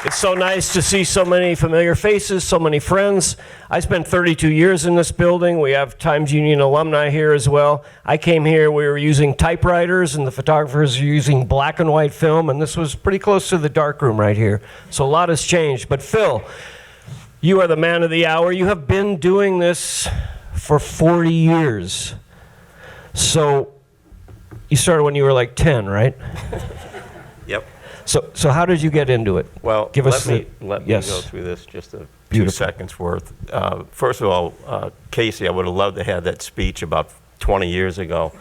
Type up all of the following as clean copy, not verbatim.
It's so nice to see so many familiar faces, so many friends. I spent 32 years in this building. We have Times Union alumni here as well. I came here, we were using typewriters, and the photographers were using black and white film, and this was pretty close to the darkroom right here. So a lot has changed. But Phil, you are the man of the hour. You have been doing this for 40 years. So you started when you were like 10, right? Yep. So how did you get into it? Well, Give us let me go through this just a few seconds worth. First of all, Casey, I would have loved to have that speech about 20 years ago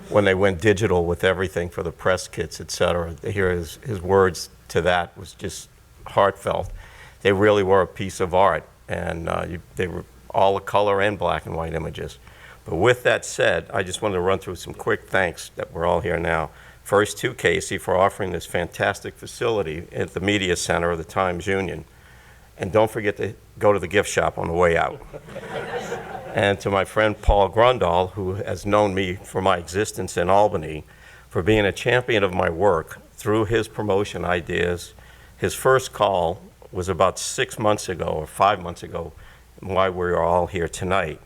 when they went digital with everything for the press kits, et cetera. To hear his words to that was just heartfelt. They really were a piece of art, and they were all a color and black and white images. But with that said, I just wanted to run through some quick thanks that we're all here now. First to Casey for offering this fantastic facility at the Media Center of the Times Union. And don't forget to go to the gift shop on the way out. And to my friend Paul Grondahl, who has known me for my existence in Albany, for being a champion of my work through his promotion ideas. His first call was about 6 months ago or 5 months ago, and why we're all here tonight.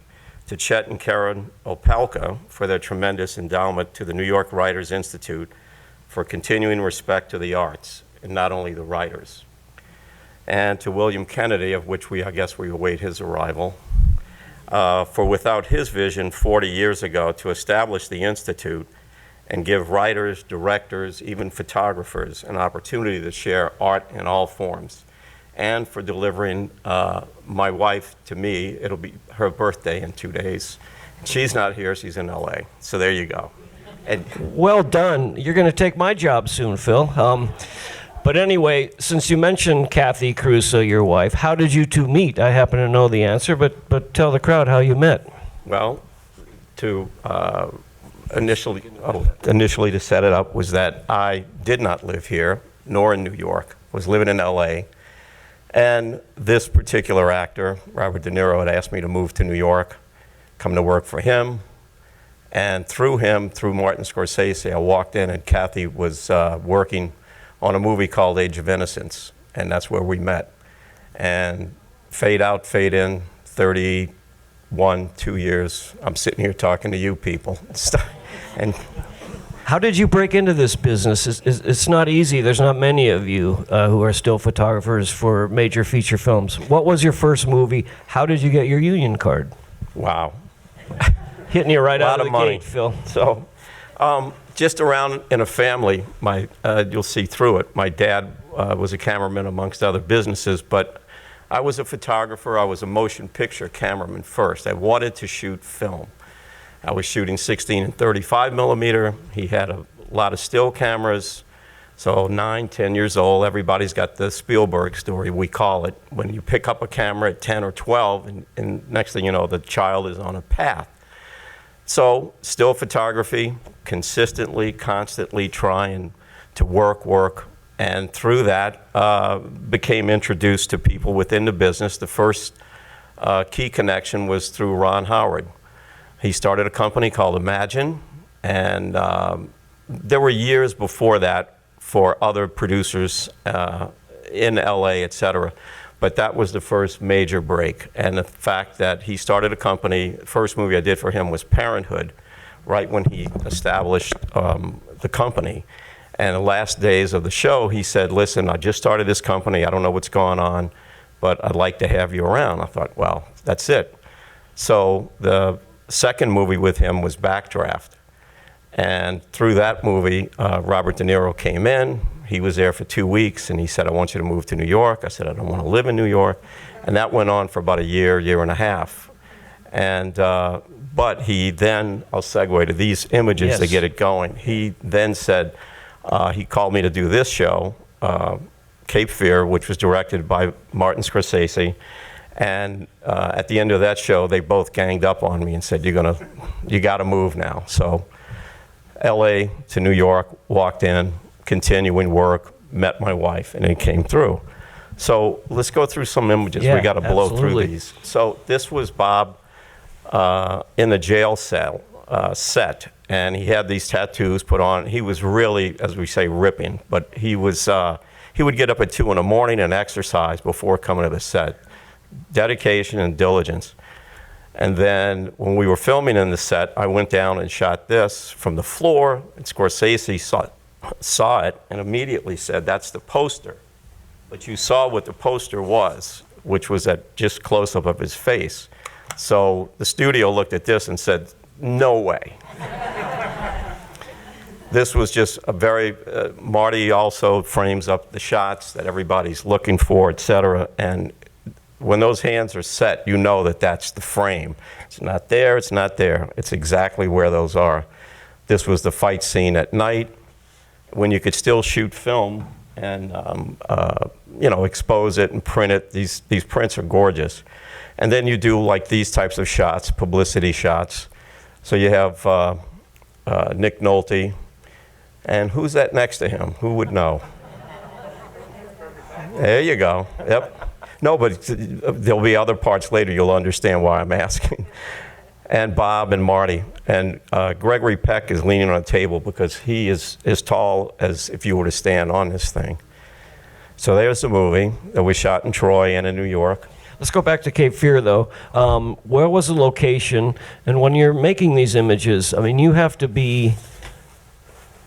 To Chet and Karen Opalka for their tremendous endowment to the New York Writers Institute for continuing respect to the arts, and not only the writers. And to William Kennedy, of which I guess we await his arrival, for without his vision 40 years ago to establish the Institute and give writers, directors, even photographers an opportunity to share art in all forms. And for delivering my wife to me. It'll be her birthday in 2 days. She's not here, she's in LA. So there you go. And well done. You're going to take my job soon, Phil. But anyway, since you mentioned Kathy Caruso, your wife, how did you two meet? I happen to know the answer, but tell the crowd how you met. Well, initially to set it up was that I did not live here, nor in New York. Was living in LA. And this particular actor, Robert De Niro, had asked me to move to New York, come to work for him. And through him, through Martin Scorsese, I walked in and Kathy was working on a movie called Age of Innocence. And that's where we met. And fade out, fade in, 31, 2 years. I'm sitting here talking to you people. And how did you break into this business? It's not easy. There's not many of you who are still photographers for major feature films. What was your first movie? How did you get your union card? Wow. Hitting you right out of the gate, Phil. So, just around in a family, you'll see through it. My dad was a cameraman amongst other businesses, but I was a photographer. I was a motion picture cameraman first. I wanted to shoot film. I was shooting 16 and 35 millimeter. He had a lot of still cameras. So 9, 10 years old, everybody's got the Spielberg story, we call it. When you pick up a camera at 10 or 12, and next thing you know, the child is on a path. So still photography, consistently, constantly trying to work. And through that, became introduced to people within the business. The first key connection was through Ron Howard. He started a company called Imagine, and there were years before that for other producers in LA, et cetera. But that was the first major break. And the fact that he started a company, first movie I did for him was Parenthood, right when he established the company. And the last days of the show, he said, listen, I just started this company, I don't know what's going on, but I'd like to have you around. I thought, well, that's it. So the second movie with him was Backdraft. And through that movie, Robert De Niro came in. He was there for 2 weeks, and he said, I want you to move to New York. I said, I don't want to live in New York. And that went on for about a year and a half. And, but he then, I'll segue to these images to get it going. He then said, he called me to do this show, Cape Fear, which was directed by Martin Scorsese. And at the end of that show, they both ganged up on me and said, you got to move now. So LA to New York, walked in, continuing work, met my wife, and it came through. So let's go through some images. We got to blow through these. So this was Bob in the jail cell set, and he had these tattoos put on. He was really, as we say, ripping, but he he would get up at 2 in the morning and exercise before coming to the set. Dedication and diligence. And then when we were filming in the set, I went down and shot this from the floor, and Scorsese saw it and immediately said, "That's the poster." But you saw what the poster was, which was a just close-up of his face. So the studio looked at this and said, "No way." This was just a very, Marty also frames up the shots that everybody's looking for, et cetera. And when those hands are set, you know that that's the frame. It's not there, it's not there. It's exactly where those are. This was the fight scene at night when you could still shoot film and expose it and print it. These prints are gorgeous. And then you do like these types of shots, publicity shots. So you have Nick Nolte, and who's that next to him? Who would know? There you go. Yep. No, but there'll be other parts later. You'll understand why I'm asking. And Bob and Marty. And Gregory Peck is leaning on a table because he is as tall as if you were to stand on this thing. So there's the movie that we shot in Troy and in New York. Let's go back to Cape Fear, though. Where was the location? And when you're making these images, I mean, you have to be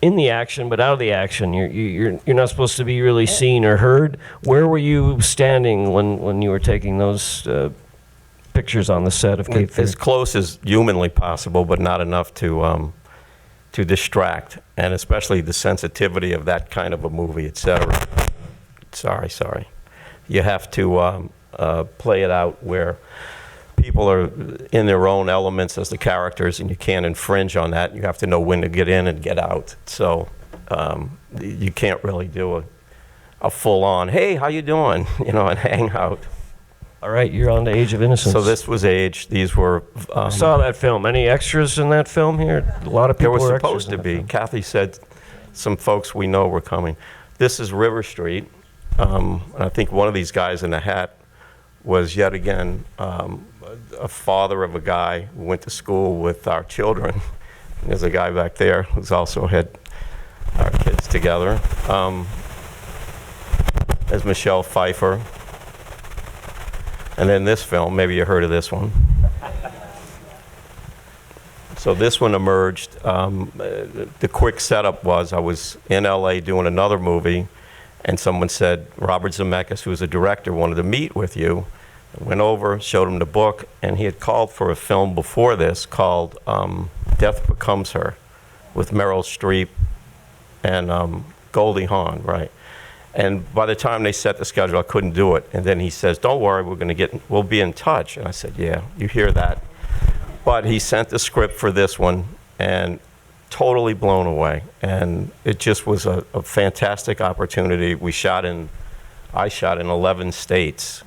in the action, but out of the action. You're not supposed to be really seen or heard. Where were you standing when you were taking those pictures on the set of Cape Fear? As close as humanly possible, but not enough to distract, and especially the sensitivity of that kind of a movie, etc. Sorry. You have to play it out where people are in their own elements as the characters, and you can't infringe on that. You have to know when to get in and get out. So you can't really do a full-on, "Hey, how you doing?" And hang out. All right, you're on to Age of Innocence. So this was Age. These were. I saw that film. Any extras in that film here? A lot of people. There were was supposed to be. Kathy said some folks we know were coming. This is River Street. And I think one of these guys in a hat was yet again a father of a guy who went to school with our children. And there's a guy back there who's also had our kids together. There's Michelle Pfeiffer. And then this film, maybe you heard of this one. So this one emerged. The quick setup was I was in LA doing another movie, and someone said, Robert Zemeckis, who's a director, wanted to meet with you. I went over, showed him the book, and he had called for a film before this called Death Becomes Her, with Meryl Streep and Goldie Hawn, right? And by the time they set the schedule, I couldn't do it. And then he says, "Don't worry, we'll be in touch." And I said, "Yeah, you hear that." But he sent the script for this one, and totally blown away. And it just was a fantastic opportunity. I shot in 11 states.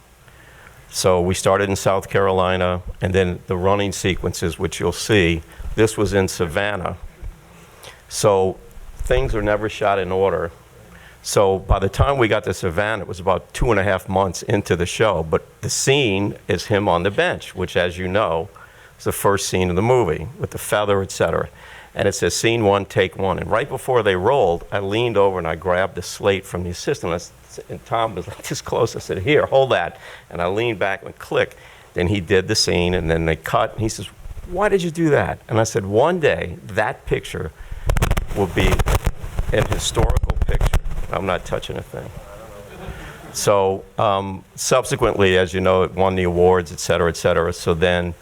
So we started in South Carolina, and then the running sequences, which you'll see, this was in Savannah. So things are never shot in order. So by the time we got to Savannah, it was about 2.5 months into the show. But the scene is him on the bench, which, as you know, is the first scene of the movie with the feather, etc. And it says scene 1, take 1. And right before they rolled, I leaned over and I grabbed the slate from the assistant. And Tom was like this close. I said, "Here, hold that." And I leaned back and click. Then he did the scene, and then they cut. And he says, "Why did you do that?" And I said, "One day, that picture will be an historical picture." I'm not touching a thing. So subsequently, as you know, it won the awards, et cetera, et cetera. So then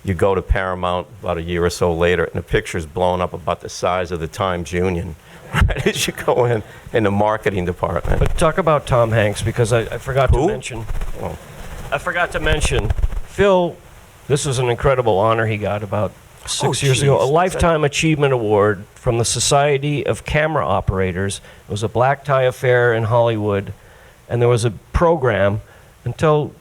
you go to Paramount about a year or so later, and the picture's blown up about the size of the Times Union, right as you go in the marketing department. But talk about Tom Hanks, because I forgot Who? to mention. Oh. I forgot to mention, Phil, this was an incredible honor he got about 6 years ago. A Lifetime Achievement Award from the Society of Camera Operators. It was a black tie affair in Hollywood, and there was a program. And tell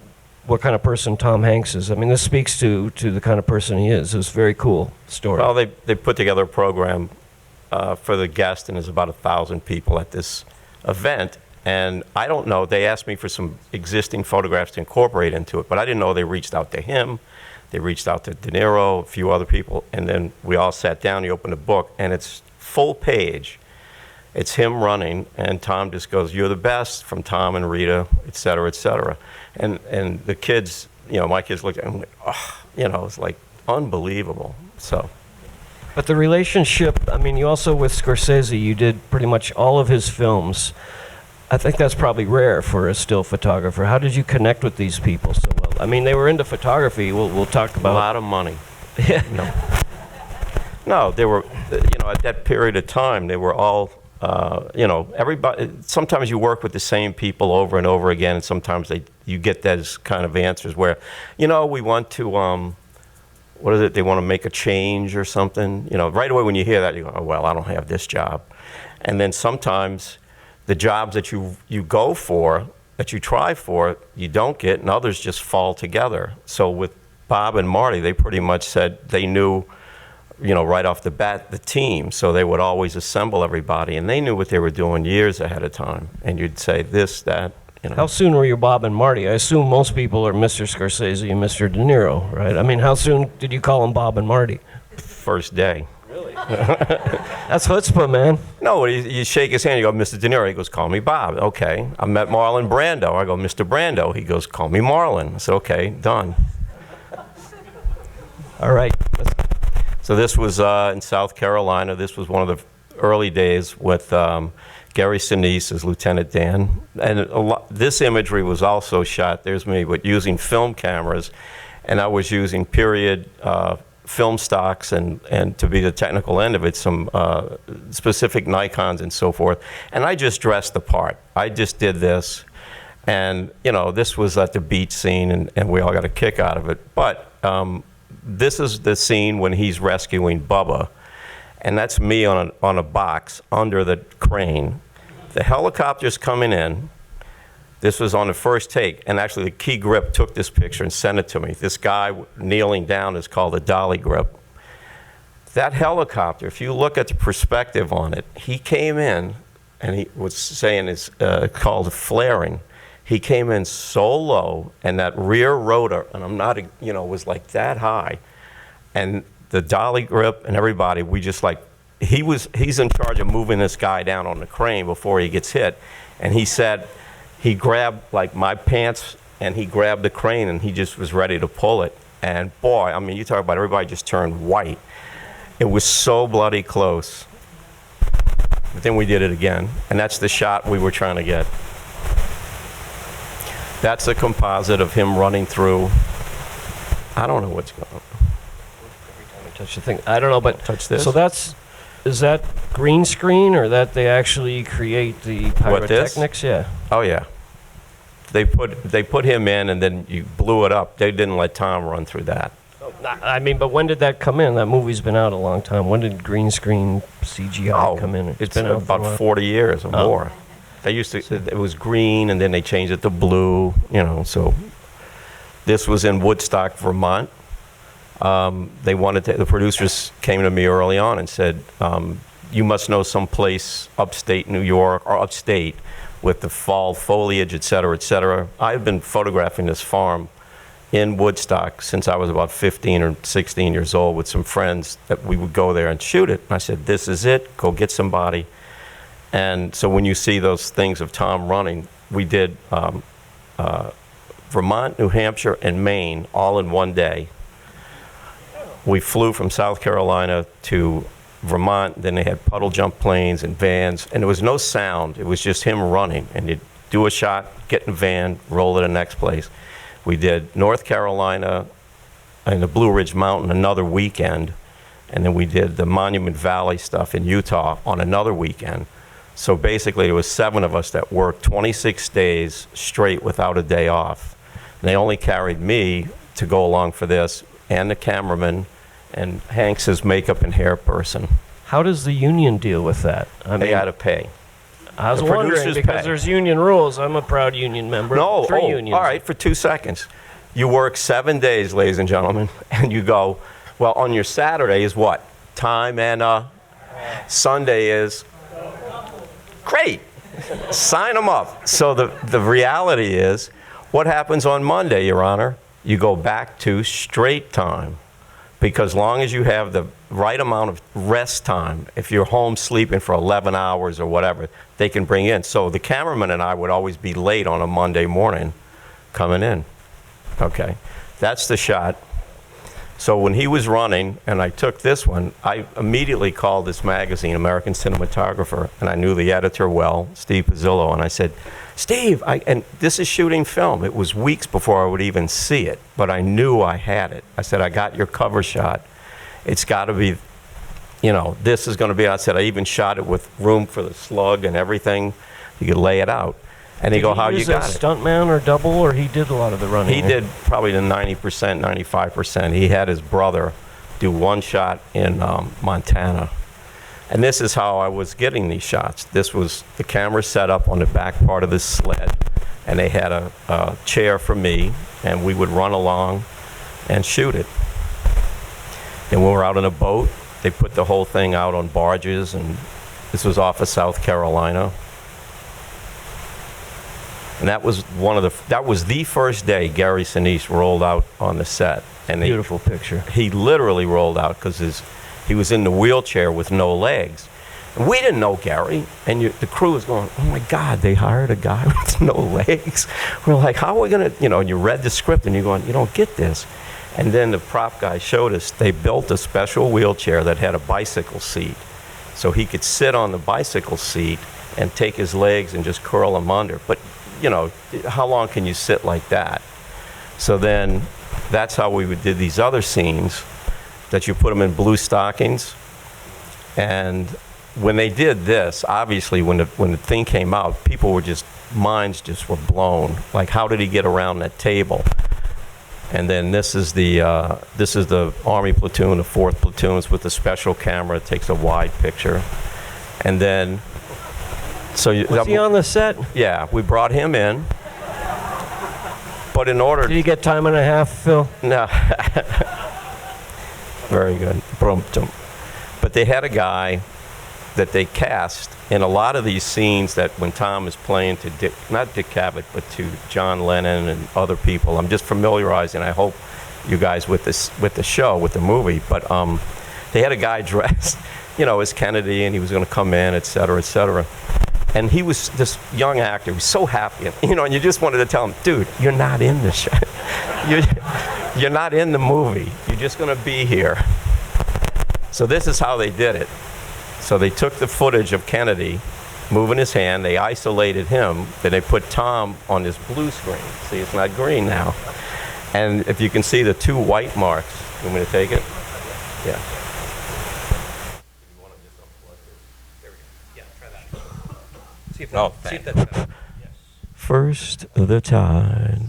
what kind of person Tom Hanks is. I mean, this speaks to the kind of person he is. It was a very cool story. Well, they put together a program for the guest, and there's about 1,000 people at this event. And I don't know, they asked me for some existing photographs to incorporate into it, but I didn't know they reached out to him. They reached out to De Niro, a few other people, and then we all sat down, he opened a book, and it's full page. It's him running, and Tom just goes, "You're the best," from Tom and Rita, et cetera, et cetera. And the kids, my kids looked at him like, oh, it's like unbelievable. So. But the relationship, I mean, you also, with Scorsese, you did pretty much all of his films. I think that's probably rare for a still photographer. How did you connect with these people so well? I mean, they were into photography. We'll talk about... A lot of money. Yeah. No, they were, at that period of time, they were all, everybody, sometimes you work with the same people over and over again, and sometimes you get those kind of answers where, we want to, what is it, they want to make a change or something. Right away when you hear that, you go, oh, well, I don't have this job. And then sometimes the jobs that you go for, that you try for, you don't get, and others just fall together. So with Bob and Marty, they pretty much said they knew, right off the bat, the team. So they would always assemble everybody, and they knew what they were doing years ahead of time. And you'd say this, that, How soon were you Bob and Marty? I assume most people are Mr. Scorsese and Mr. De Niro, right? I mean, how soon did you call them Bob and Marty? First day. Really? That's chutzpah, man. No, you shake his hand, you go, Mr. De Niro. He goes, call me Bob. Okay. I met Marlon Brando. I go, Mr. Brando. He goes, call me Marlon. I said, okay, done. All right. So this was in South Carolina. This was one of the early days with Gary Sinise as Lieutenant Dan. And this imagery was also shot, there's me, but using film cameras. And I was using period film stocks and to be the technical end of it, some specific Nikons and so forth. And I just dressed the part. I just did this. And, this was at the beach scene, and we all got a kick out of it. But this is the scene when he's rescuing Bubba. And that's me on a box under the crane. The helicopter's coming in. This was on the first take, and actually the key grip took this picture and sent it to me. This guy kneeling down is called a dolly grip. That helicopter, if you look at the perspective on it, he came in, and he was saying it's called flaring. He came in so low, and that rear rotor, and I'm not, was like that high. And the dolly grip and everybody, we just like, he's in charge of moving this guy down on the crane before he gets hit. And he said, he grabbed like my pants and he grabbed the crane and he just was ready to pull it. And boy, I mean, you talk about everybody just turned white. It was so bloody close. But then we did it again. And that's the shot we were trying to get. That's a composite of him running through. I don't know what's going on. Every time I touch the thing, I don't know, but touch this. So is that green screen, or that they actually create the pyrotechnics? Yeah. Oh yeah. They put him in, and then you blew it up. They didn't let Tom run through that. I mean, but when did that come in? That movie's been out a long time. When did green screen CGI come in? It's been out about 40 years or more. They used to, it was green, and then they changed it to blue, so. This was in Woodstock, Vermont. The producers came to me early on and said, you must know some place upstate New York, or upstate, with the fall foliage, et cetera, et cetera. I've been photographing this farm in Woodstock since I was about 15 or 16 years old with some friends that we would go there and shoot it. And I said, this is it, go get somebody. And so when you see those things of Tom running, we did Vermont, New Hampshire, and Maine all in one day. We flew from South Carolina to Vermont, then they had puddle jump planes and vans, and there was no sound. It was just him running, and you'd do a shot, get in a van, roll to the next place. We did North Carolina and the Blue Ridge Mountain another weekend, and then we did the Monument Valley stuff in Utah on another weekend. So basically, there was 7 of us that worked 26 days straight without a day off. And they only carried me to go along for this, and the cameraman, and Hank's his makeup and hair person. How does the union deal with that? They had to pay. I was wondering, because there's union rules. I'm a proud union member. No, unions. All right, for 2 seconds. You work 7 days, ladies and gentlemen, and you go, well, on your Saturday is what? Time, and Sunday is great. Sign them up. So the reality is, what happens on Monday, Your Honor? You go back to straight time. because long as you have the right amount of rest time, if you're home sleeping for 11 hours or whatever, they can bring in. So the cameraman and I would always be late on a Monday morning coming in. Okay, that's the shot. So when he was running and I took this one, I immediately called this magazine, American Cinematographer, and I knew the editor well, Steve Pizzillo, and I said, Steve, and this is shooting film. It was weeks before I would even see it, but I knew I had it. I said, I got your cover shot. It's got to be, you know, this is going to be, I said, I even shot it with room for the slug and everything. You could lay it out. And he go, how you got it? Did he use a stuntman or double, or he did a lot of the running? He did probably the 90%, 95%. He had his brother do one shot in Montana. And this is how I was getting these shots. This was the camera set up on the back part of this sled, and they had a chair for me, and we would run along and shoot it. And when we were out on a boat, they put the whole thing out on barges, and this was off of South Carolina. And that was the first day Gary Sinise rolled out on the set. And Beautiful picture. He literally rolled out because he was in the wheelchair with no legs. And we didn't know Gary. And the crew was going, oh my God, they hired a guy with no legs. We're like, how are we going to, you know, and you read the script and you're going, you don't get this. And then the prop guy showed us they built a special wheelchair that had a bicycle seat. So he could sit on the bicycle seat and take his legs and just curl them under. But you know, how long can you sit like that? So then that's how we did these other scenes, that you put them in blue stockings. And when they did this, obviously when the thing came out, people were just, minds just were blown. Like, how did he get around that table? And then this is the Army platoon, the 4th platoons with the special camera. It takes a wide picture. And then was he on the set? Yeah, we brought him in. But in order... Did he get time and a half, Phil? No. Very good. But they had a guy that they cast in a lot of these scenes that when Tom is playing to not Dick Cavett, but to John Lennon and other people. I'm just familiarizing, I hope, you guys with the show, with the movie. But they had a guy dressed, you know, as Kennedy, and he was going to come in, et cetera, et cetera. And he was this young actor. He was so happy, you know, and you just wanted to tell him, dude, you're not in the show. You're not in the movie. You're just going to be here. So this is how they did it. So they took the footage of Kennedy moving his hand. They isolated him. Then they put Tom on this blue screen. See, it's not green now. And if you can see the 2 white marks. You want me to take it? Yeah. First the tide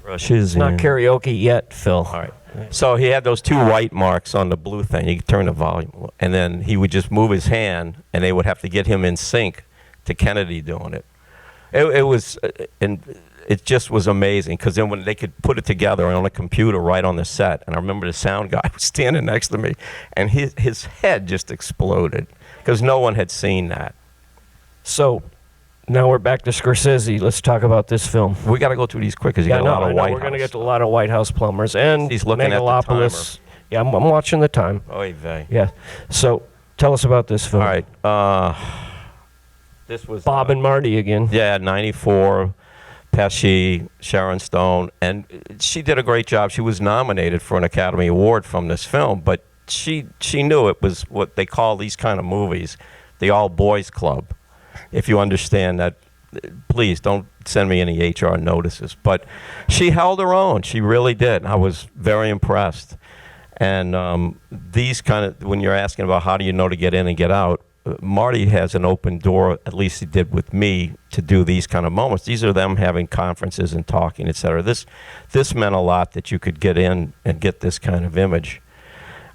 rushes in. Not karaoke yet, Phil. All right. So he had those 2 white marks on the blue thing. You could turn the volume. And then he would just move his hand, and they would have to get him in sync to Kennedy doing it. It was, and it just was amazing, because then when they could put it together on a computer right on the set, and I remember the sound guy was standing next to me, and his head just exploded, because no one had seen that. So now we're back to Scorsese. Let's talk about this film. We got to go through these quick, because you got a lot of White House. We're going to get to a lot of White House plumbers and He's looking at the Megalopolis. Yeah, I'm watching the time. Oy vey. Yeah. So tell us about this film. All right. This was Bob and Marty again. Yeah, 94. Pesci, Sharon Stone, and she did a great job. She was nominated for an Academy Award from this film, but she knew it was what they call these kind of movies, the all-boys club. If you understand that, please don't send me any HR notices. But she held her own. She really did. I was very impressed. And these kind of, when you're asking about how do you know to get in and get out, Marty has an open door, at least he did with me, to do these kind of moments. These are them having conferences and talking, et cetera. This meant a lot, that you could get in and get this kind of image.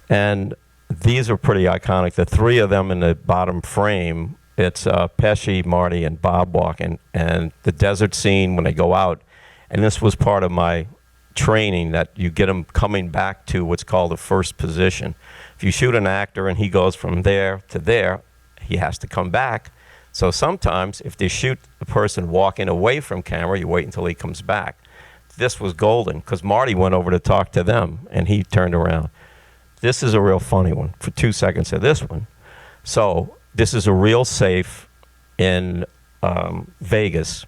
And these are pretty iconic. The 3 of them in the bottom frame, it's Pesci, Marty, and Bob walking, and the desert scene when they go out. And this was part of my training, that you get them coming back to what's called the first position. If you shoot an actor and he goes from there to there, he has to come back. So sometimes if they shoot the person walking away from camera, you wait until he comes back. This was golden, because Marty went over to talk to them, and he turned around. This is a real funny one. For 2 seconds of this one. So this is a real safe in Vegas.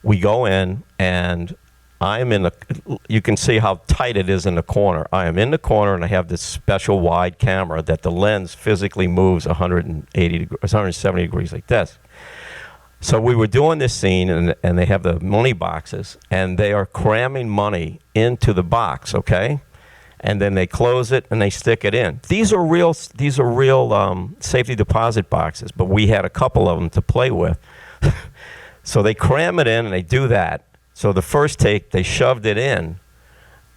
We go in, and I'm in the, you can see how tight it is in the corner. I am in the corner, and I have this special wide camera that the lens physically moves 170 degrees like this. So we were doing this scene, and they have the money boxes, and they are cramming money into the box, okay? And then they close it and they stick it in. These are real safety deposit boxes, but we had a couple of them to play with. So they cram it in and they do that. So the first take, they shoved it in,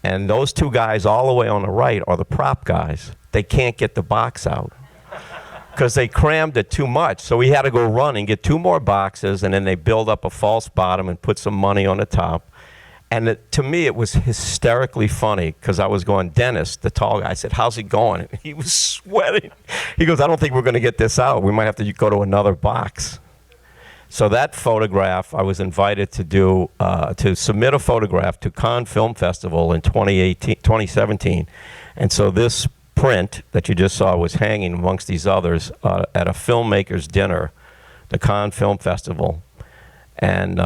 and those two guys all the way on the right are the prop guys. They can't get the box out because they crammed it too much. So we had to go run and get 2 more boxes, and then they build up a false bottom and put some money on the top. And to me, it was hysterically funny because I was going, Dennis, the tall guy, I said, how's it going? And he was sweating. He goes, I don't think we're going to get this out. We might have to go to another box. So that photograph, I was invited to do, to submit a photograph to Cannes Film Festival in 2017. And so this print that you just saw was hanging amongst these others at a filmmaker's dinner, the Cannes Film Festival. And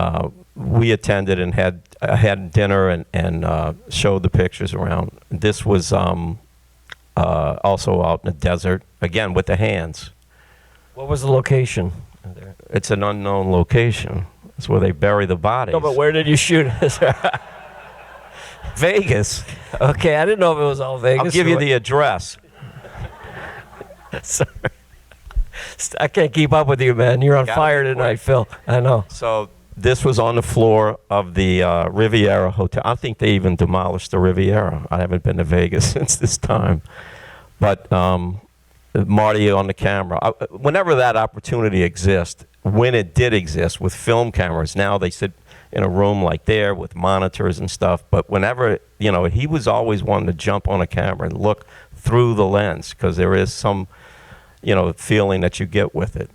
we attended and had dinner and showed the pictures around. This was also out in the desert, again with the hands. What was the location? It's an unknown location. It's where they bury the bodies. No, but where did you shoot it? Vegas. Okay, I didn't know if it was all Vegas. I'll give you the address. Sorry. I can't keep up with you, man. You're on fire tonight, Phil. I know. So this was on the floor of the Riviera Hotel. I think they even demolished the Riviera. I haven't been to Vegas since this time. But Marty on the camera. Whenever that opportunity exists, when it did exist with film cameras, now they sit in a room like there with monitors and stuff. But whenever, he was always wanting to jump on a camera and look through the lens because there is some, feeling that you get with it.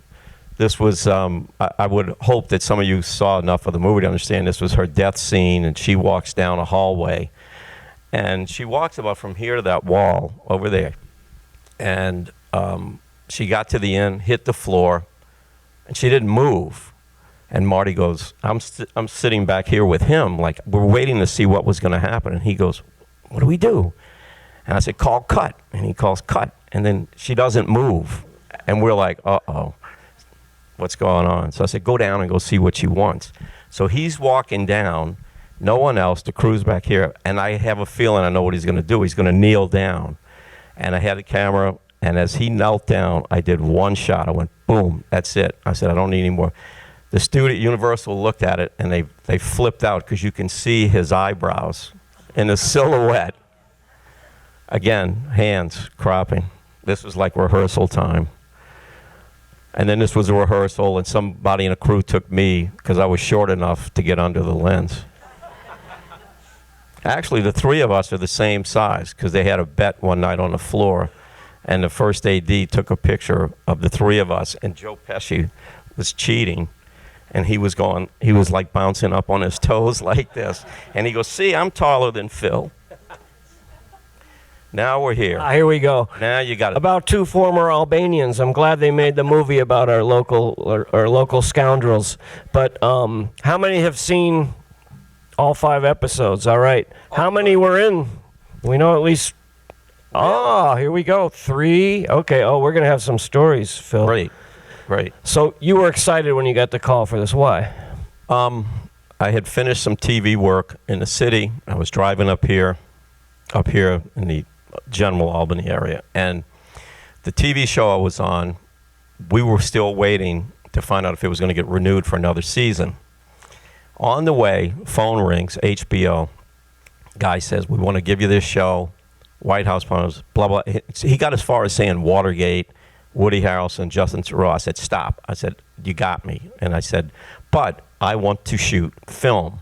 This was, I would hope that some of you saw enough of the movie to understand this was her death scene, and she walks down a hallway. And she walks about from here to that wall over there. And she got to the end, hit the floor, and she didn't move. And Marty goes, I'm sitting back here with him, like we're waiting to see what was going to happen. And he goes, what do we do? And I said, call cut. And he calls cut. And then she doesn't move. And we're like, uh-oh, what's going on? So I said, go down and go see what she wants. So he's walking down, no one else, the crew's back here. And I have a feeling I know what he's going to do. He's going to kneel down. And I had the camera, and as he knelt down, I did one shot. I went, boom, that's it. I said, I don't need any more. The studio, Universal looked at it, and they flipped out because you can see his eyebrows in the silhouette. Again, hands cropping. This was like rehearsal time. And then this was a rehearsal, and somebody in the crew took me because I was short enough to get under the lens. Actually, the 3 of us are the same size because they had a bet one night on the floor, and the first AD took a picture of the 3 of us, and Joe Pesci was cheating, and he was like bouncing up on his toes like this, and he goes, see, I'm taller than Phil. Now we're here. Here we go. Now you got it. About 2 former Albanians. I'm glad they made the movie about our local scoundrels. But how many have seen all 5 episodes? All right. How many were in? We know at least. Oh, here we go. 3. Okay. Oh, we're gonna have some stories, Phil. Great. So you were excited when you got the call for this. Why? I had finished some TV work in the city. I was driving up here in the general Albany area, and the TV show I was on, we were still waiting to find out if it was going to get renewed for another season. On the way, phone rings, HBO. Guy says, we want to give you this show, White House Plumbers, blah, blah. He got as far as saying Watergate, Woody Harrelson, Justin Theroux. I said, stop. I said, you got me. And I said, but I want to shoot film.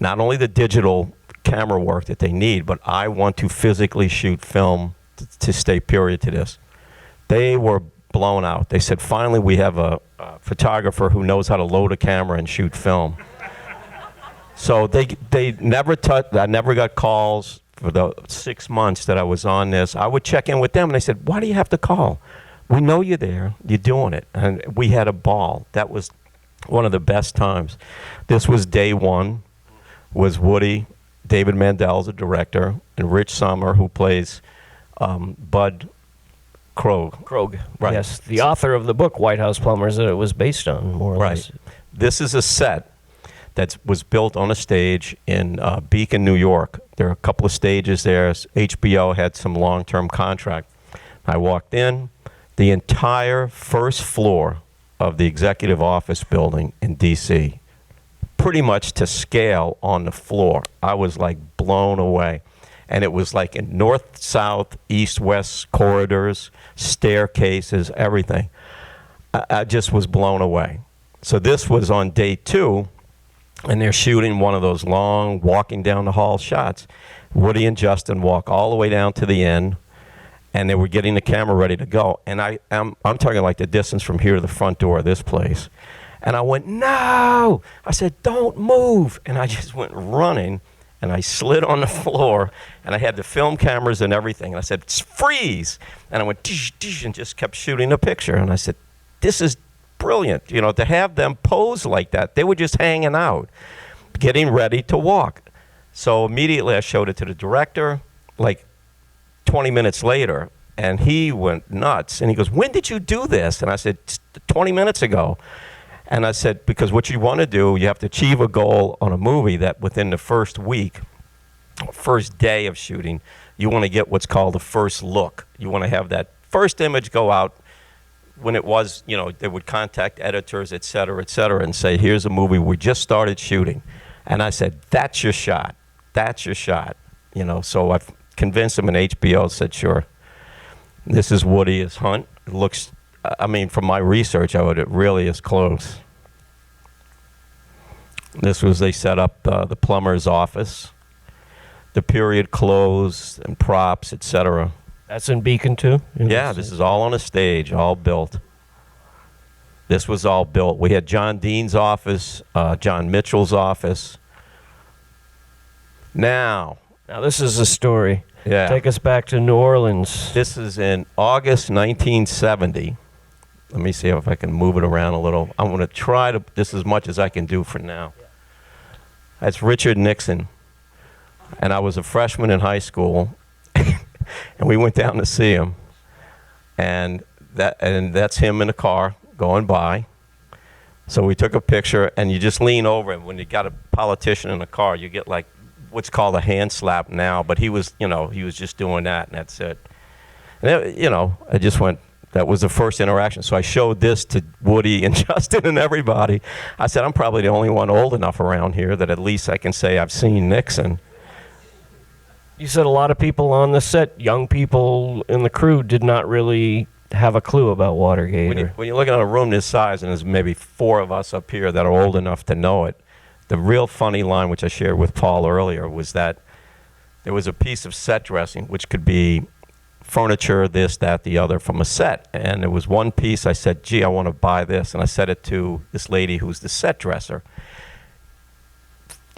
Not only the digital camera work that they need, but I want to physically shoot film to stay period to this. They were blown out. They said, finally, we have a photographer who knows how to load a camera and shoot film. So they never touched. I never got calls for the 6 months that I was on this, I would check in with them, and they said, why do you have to call? We know you're there. You're doing it. And we had a ball. That was one of the best times. This was day one, was Woody, David Mandel's the director, and Rich Sommer, who plays Bud Krogh. Right. Yes, the author of the book White House Plumbers that it was based on, more or less. Right. This is a set that was built on a stage in Beacon, New York. There are a couple of stages there. HBO had some long-term contract. I walked in. The entire first floor of the executive office building in D.C., pretty much to scale on the floor. I was like blown away. And it was like in north, south, east, west corridors, staircases, everything. I just was blown away. So this was on day 2, and they're shooting one of those long walking down the hall shots. Woody and Justin walk all the way down to the end, and they were getting the camera ready to go. And I'm talking like the distance from here to the front door of this place. And I went, no! I said, don't move! And I just went running, and I slid on the floor, and I had the film cameras and everything. And I said, freeze! And I went, dish, dish, and just kept shooting a picture. And I said, this is brilliant, you know, to have them pose like that. They were just hanging out, getting ready to walk. So immediately I showed it to the director, like 20 minutes later, and he went nuts. And he goes, when did you do this? And I said, 20 minutes ago. And I said, because what you want to do, you have to achieve a goal on a movie that within the first week, first day of shooting, you want to get what's called a first look. You want to have that first image go out. When it was, you know, they would contact editors, et cetera, and say, here's a movie we just started shooting. And I said, that's your shot. That's your shot. You know, so I've convinced him, and HBO said, sure. This is Woody as Hunt. It looks, I mean, from my research, it really is close. This was, they set up the plumber's office, the period clothes and props, et cetera. That's in Beacon, too? Yeah, this is all on a stage, all built. This was all built. We had John Dean's office, John Mitchell's office. Now, this is a story. Yeah. Take us back to New Orleans. This is in August 1970. Let me see if I can move it around a little. I'm going to try to, this as much as I can do for now. That's Richard Nixon. And I was a freshman in high school. And we went down to see him, and that's him in a car going by. So we took a picture, and you just lean over him. When you got a politician in a car, you get like what's called a hand slap now, but he was, you know, he was just doing that, and that's it. And it, you know, I just went, that was the first interaction. So I showed this to Woody and Justin and everybody. I said, I'm probably the only one old enough around here that at least I can say I've seen Nixon. You said a lot of people on the set, young people in the crew, did not really have a clue about Watergate. When you're looking at a room this size, and there's maybe 4 of us up here that are old enough to know it, the real funny line, which I shared with Paul earlier, was that there was a piece of set dressing, which could be furniture, this, that, the other, from a set. And there was one piece, I said, gee, I want to buy this. And I said it to this lady who's the set dresser.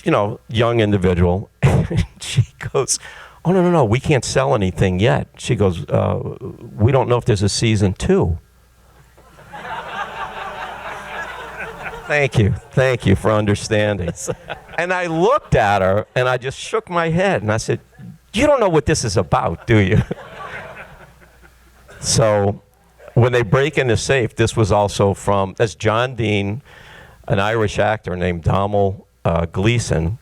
You know, young individual. She goes, oh, no, we can't sell anything yet. She goes, we don't know if there's a season 2. Thank you for understanding. And I looked at her, and I just shook my head, and I said, you don't know what this is about, do you? So when they break in the safe, this was also that's John Dean, an Irish actor named Domhnall Gleeson.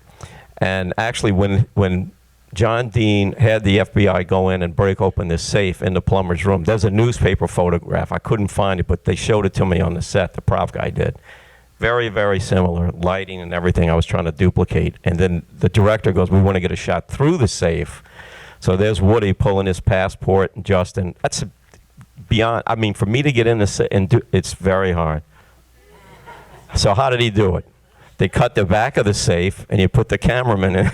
And actually, when John Dean had the FBI go in and break open this safe in the plumber's room, there's a newspaper photograph. I couldn't find it, but they showed it to me on the set. The prop guy did. Very, very similar, lighting and everything I was trying to duplicate. And then the director goes, we want to get a shot through the safe. So there's Woody pulling his passport, and Justin. That's beyond, I mean, for me to get in and do, it's very hard. So how did he do it? They cut the back of the safe, and you put the cameraman in.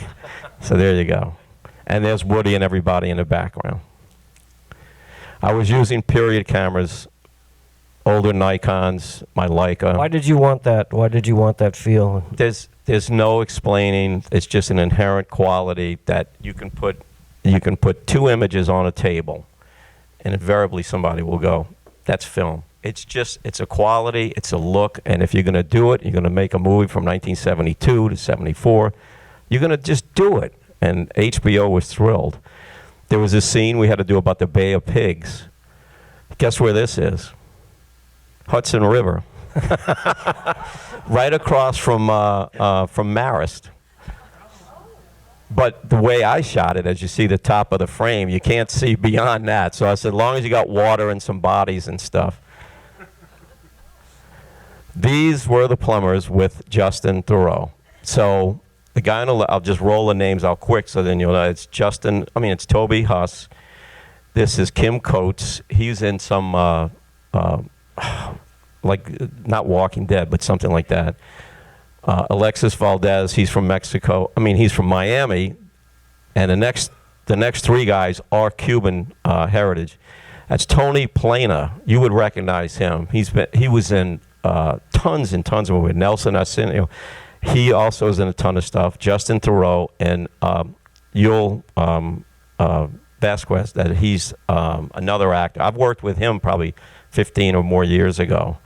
So there you go. And there's Woody and everybody in the background. I was using period cameras, older Nikons, my Leica. Why did you want that? Why did you want that feel? There's no explaining. It's just an inherent quality that you can put you can put two images on a table, and invariably somebody will go, that's film. It's a quality, it's a look, and if you're going to do it, you're going to make a movie from 1972 to 74, you're going to just do it. And HBO was thrilled. There was a scene we had to do about the Bay of Pigs. Guess where this is? Hudson River. Right across from Marist. But the way I shot it, as you see the top of the frame, you can't see beyond that. So I said, as long as you got water and some bodies and stuff. These were the plumbers with Justin Theroux. So the guy on the left, I'll just roll the names out quick so then you'll know. It's Toby Huss. This is Kim Coates. He's in some, like, not Walking Dead, but something like that. Alexis Valdez, he's from Mexico. He's from Miami. And the next three guys are Cuban heritage. That's Tony Plana. You would recognize him. He was in tons and tons of movies. Nelson Arsenio. He also is in a ton of stuff. Justin Theroux and Yul Vasquez. That he's another actor. I've worked with him probably 15 or more years ago.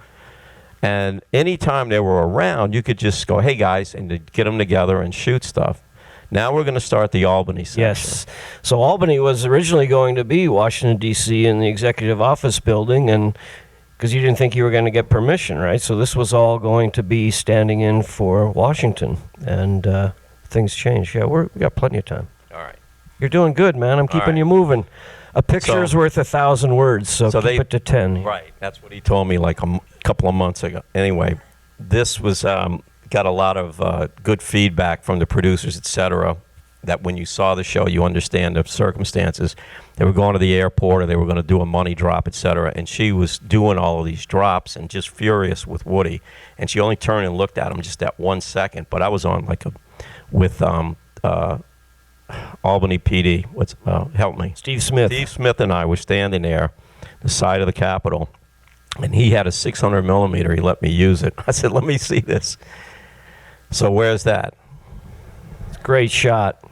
And anytime they were around, you could just go, hey guys, and to get them together and shoot stuff. Now we're going to start the Albany section. Yes. So Albany was originally going to be Washington, D.C. in the executive office building, and because you didn't think you were going to get permission, right? So this was all going to be standing in for Washington, and things changed. Yeah, we got plenty of time. All right. You're doing good, man. I'm keeping you moving. A picture is worth 1,000 words, so keep it to 10. Right. That's what he told me like a couple of months ago. Anyway, this was got a lot of good feedback from the producers, etc. That when you saw the show, you understand the circumstances. They were going to the airport, or they were going to do a money drop, etc. And she was doing all of these drops and just furious with Woody. And she only turned and looked at him just that 1 second. But I was on with Albany PD. Help me. Steve Smith. Steve Smith and I were standing there, the side of the Capitol, and he had a 600 millimeter. He let me use it. I said, let me see this. So where's that? It's a great shot.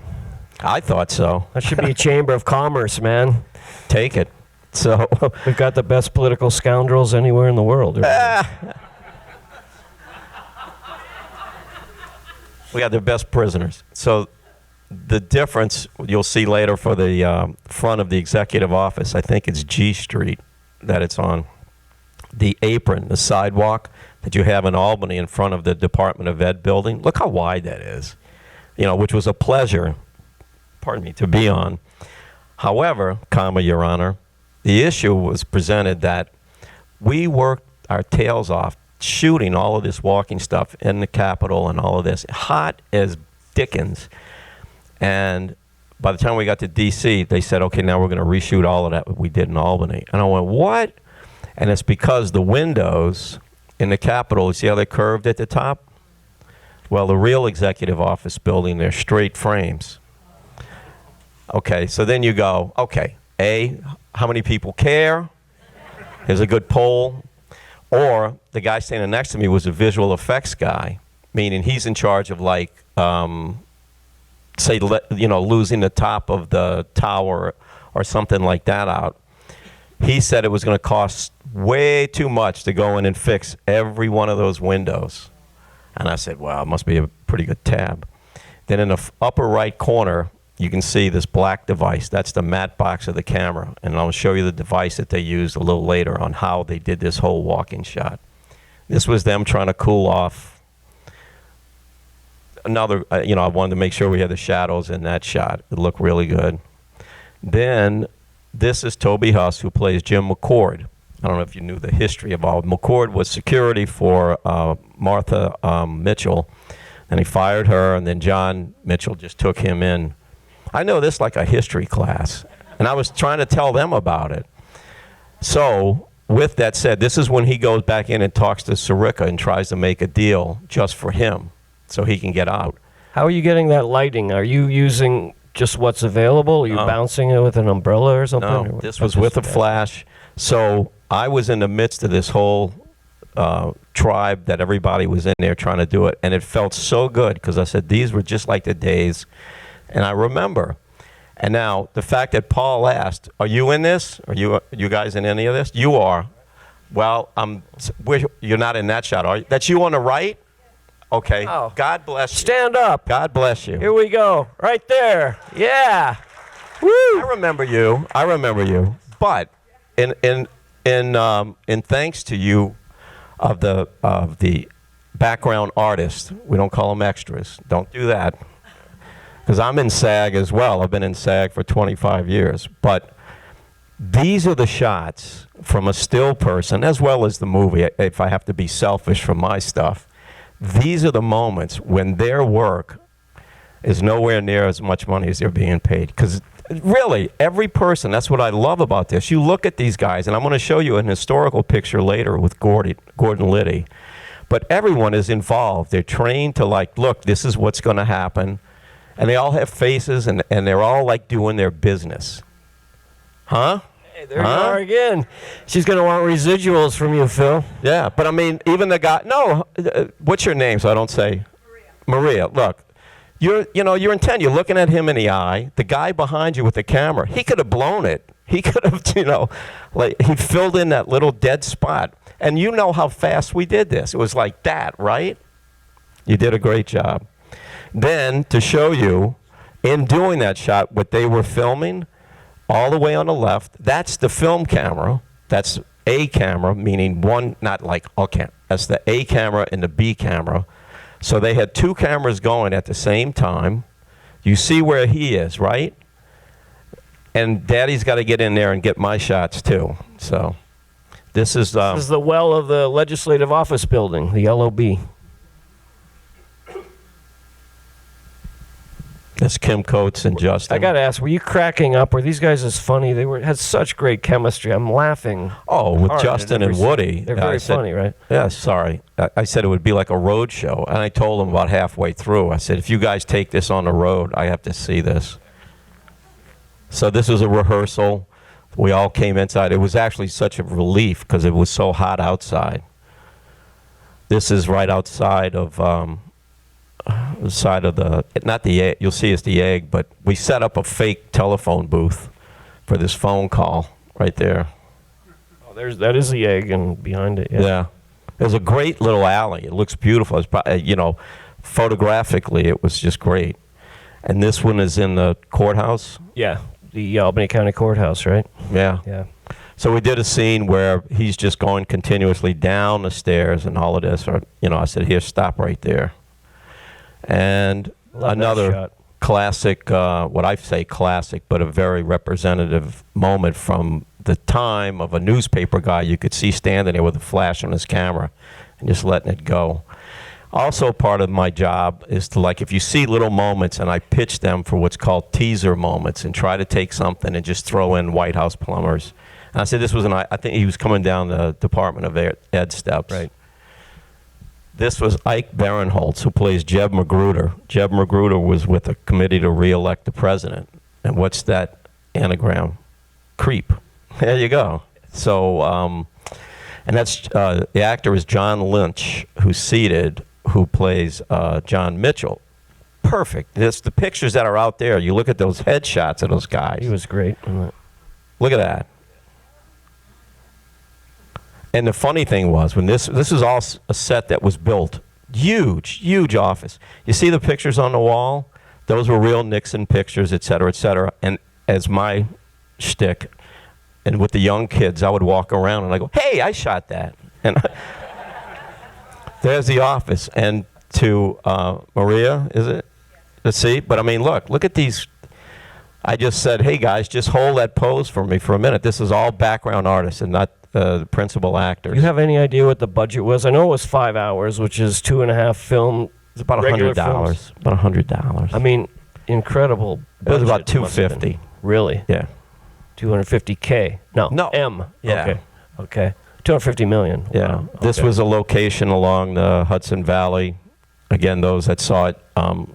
I thought so. That should be a Chamber of Commerce, man. Take it. So we've got the best political scoundrels anywhere in the world. We got the best prisoners. So the difference you'll see later for the front of the executive office, I think it's G Street that it's on. The apron, the sidewalk that you have in Albany in front of the Department of Ed building. Look how wide that is, which was a pleasure, to be on. However, Your Honor, the issue was presented that we worked our tails off shooting all of this walking stuff in the Capitol and all of this, hot as dickens. And by the time we got to D.C., they said, okay, now we're going to reshoot all of that we did in Albany. And I went, what? And it's because the windows in the Capitol, you see how they're curved at the top? Well, the real executive office building, they're straight frames. Okay, so then you go, okay, A, how many people care? Here's a good poll. Or the guy standing next to me was a visual effects guy, meaning he's in charge of losing the top of the tower or something like that out. He said it was going to cost way too much to go in and fix every one of those windows. And I said, wow, it must be a pretty good tab. Then in the upper right corner, you can see this black device. That's the matte box of the camera. And I'll show you the device that they used a little later on how they did this whole walking shot. This was them trying to cool off. Another, I wanted to make sure we had the shadows in that shot. It looked really good. Then this is Toby Huss, who plays Jim McCord. I don't know if you knew the history of all. McCord was security for Martha Mitchell, and he fired her, and then John Mitchell just took him in. I know this like a history class, and I was trying to tell them about it. So, with that said, this is when he goes back in and talks to Sirica and tries to make a deal just for him so he can get out. How are you getting that lighting? Are you using just what's available? Are you bouncing it with an umbrella or something? No, this was with a flash. So I was in the midst of this whole tribe that everybody was in there trying to do it, and it felt so good because I said these were just like the days. And I remember, And now, the fact that Paul asked, are you in this? Are you guys in any of this? You are. Well, you're not in that shot, are you? That's you on the right? Okay. Oh. God bless you. Stand up. God bless you. Here we go. Right there. Yeah. Woo. I remember you. But in thanks to you of the background artists, we don't call them extras. Don't do that. Because I'm in SAG as well. I've been in SAG for 25 years. But these are the shots from a still person, as well as the movie, if I have to be selfish from my stuff. These are the moments when their work is nowhere near as much money as they're being paid. Because really, every person, that's what I love about this. You look at these guys, and I'm going to show you an historical picture later with Gordon Liddy. But everyone is involved. They're trained to look, this is what's going to happen. And they all have faces, and they're all doing their business. Huh? Hey, there you are again. She's going to want residuals from you, Phil. Yeah, but I mean, even the guy, what's your name so I don't say? Maria, look. You're intent. You're looking at him in the eye. The guy behind you with the camera, he could have blown it. He could have, he filled in that little dead spot. And you know how fast we did this. It was like that, right? You did a great job. Then, to show you, in doing that shot, what they were filming, all the way on the left, that's the film camera. That's A camera, meaning one, not okay, that's the A camera and the B camera. So they had two cameras going at the same time. You see where he is, right? And Daddy's got to get in there and get my shots, too. So this is the well of the Legislative Office Building, the LOB. That's Kim Coates and Justin. I got to ask, were you cracking up? Were these guys as funny? They had such great chemistry. I'm laughing. Oh, with Justin and Woody. They're very funny, right? Yeah, sorry. I said it would be like a road show. And I told them about halfway through. I said, if you guys take this on the road, I have to see this. So this was a rehearsal. We all came inside. It was actually such a relief because it was so hot outside. This is right outside of... the side of not the egg, you'll see it's the egg, but we set up a fake telephone booth for this phone call right there. Oh, that is the egg, and behind it, yeah. There's a great little alley. It looks beautiful. It's probably, photographically, it was just great. And this one is in the courthouse? Yeah, the Albany County Courthouse, right? Yeah. Yeah. So we did a scene where he's just going continuously down the stairs and all of this. Or, I said, here, stop right there. And another classic, what I say classic, but a very representative moment from the time of a newspaper guy you could see standing there with a flash on his camera and just letting it go. Also part of my job is to, if you see little moments, and I pitch them for what's called teaser moments and try to take something and just throw in White House Plumbers. And I said this was I think he was coming down the Department of Ed steps. Right. This was Ike Barinholtz, who plays Jeb Magruder. Jeb Magruder was with a committee to re-elect the president. And what's that anagram? Creep. There you go. So, and that's, the actor is John Lynch, who's seated, who plays John Mitchell. Perfect. The pictures that are out there, you look at those headshots of those guys. He was great. Look at that. And the funny thing was, when this is all a set that was built, huge office. You see the pictures on the wall? Those were real Nixon pictures, et cetera, et cetera. And as my shtick, and with the young kids, I would walk around and I go, hey, I shot that. And there's the office. And to Maria, is it? Let's see. But I mean, look at these. I just said, hey guys, just hold that pose for me for a minute. This is all background artists and not the principal actors. You have any idea what the budget was? I know it was 5 hours, which is 2.5 film. It's about $100. About $100. I mean, incredible. It was about $250. Really? Yeah. $250K. No. M. Yeah. Okay. $250 million. Yeah. Wow. This Okay. was a location along the Hudson Valley. Again, those that saw it,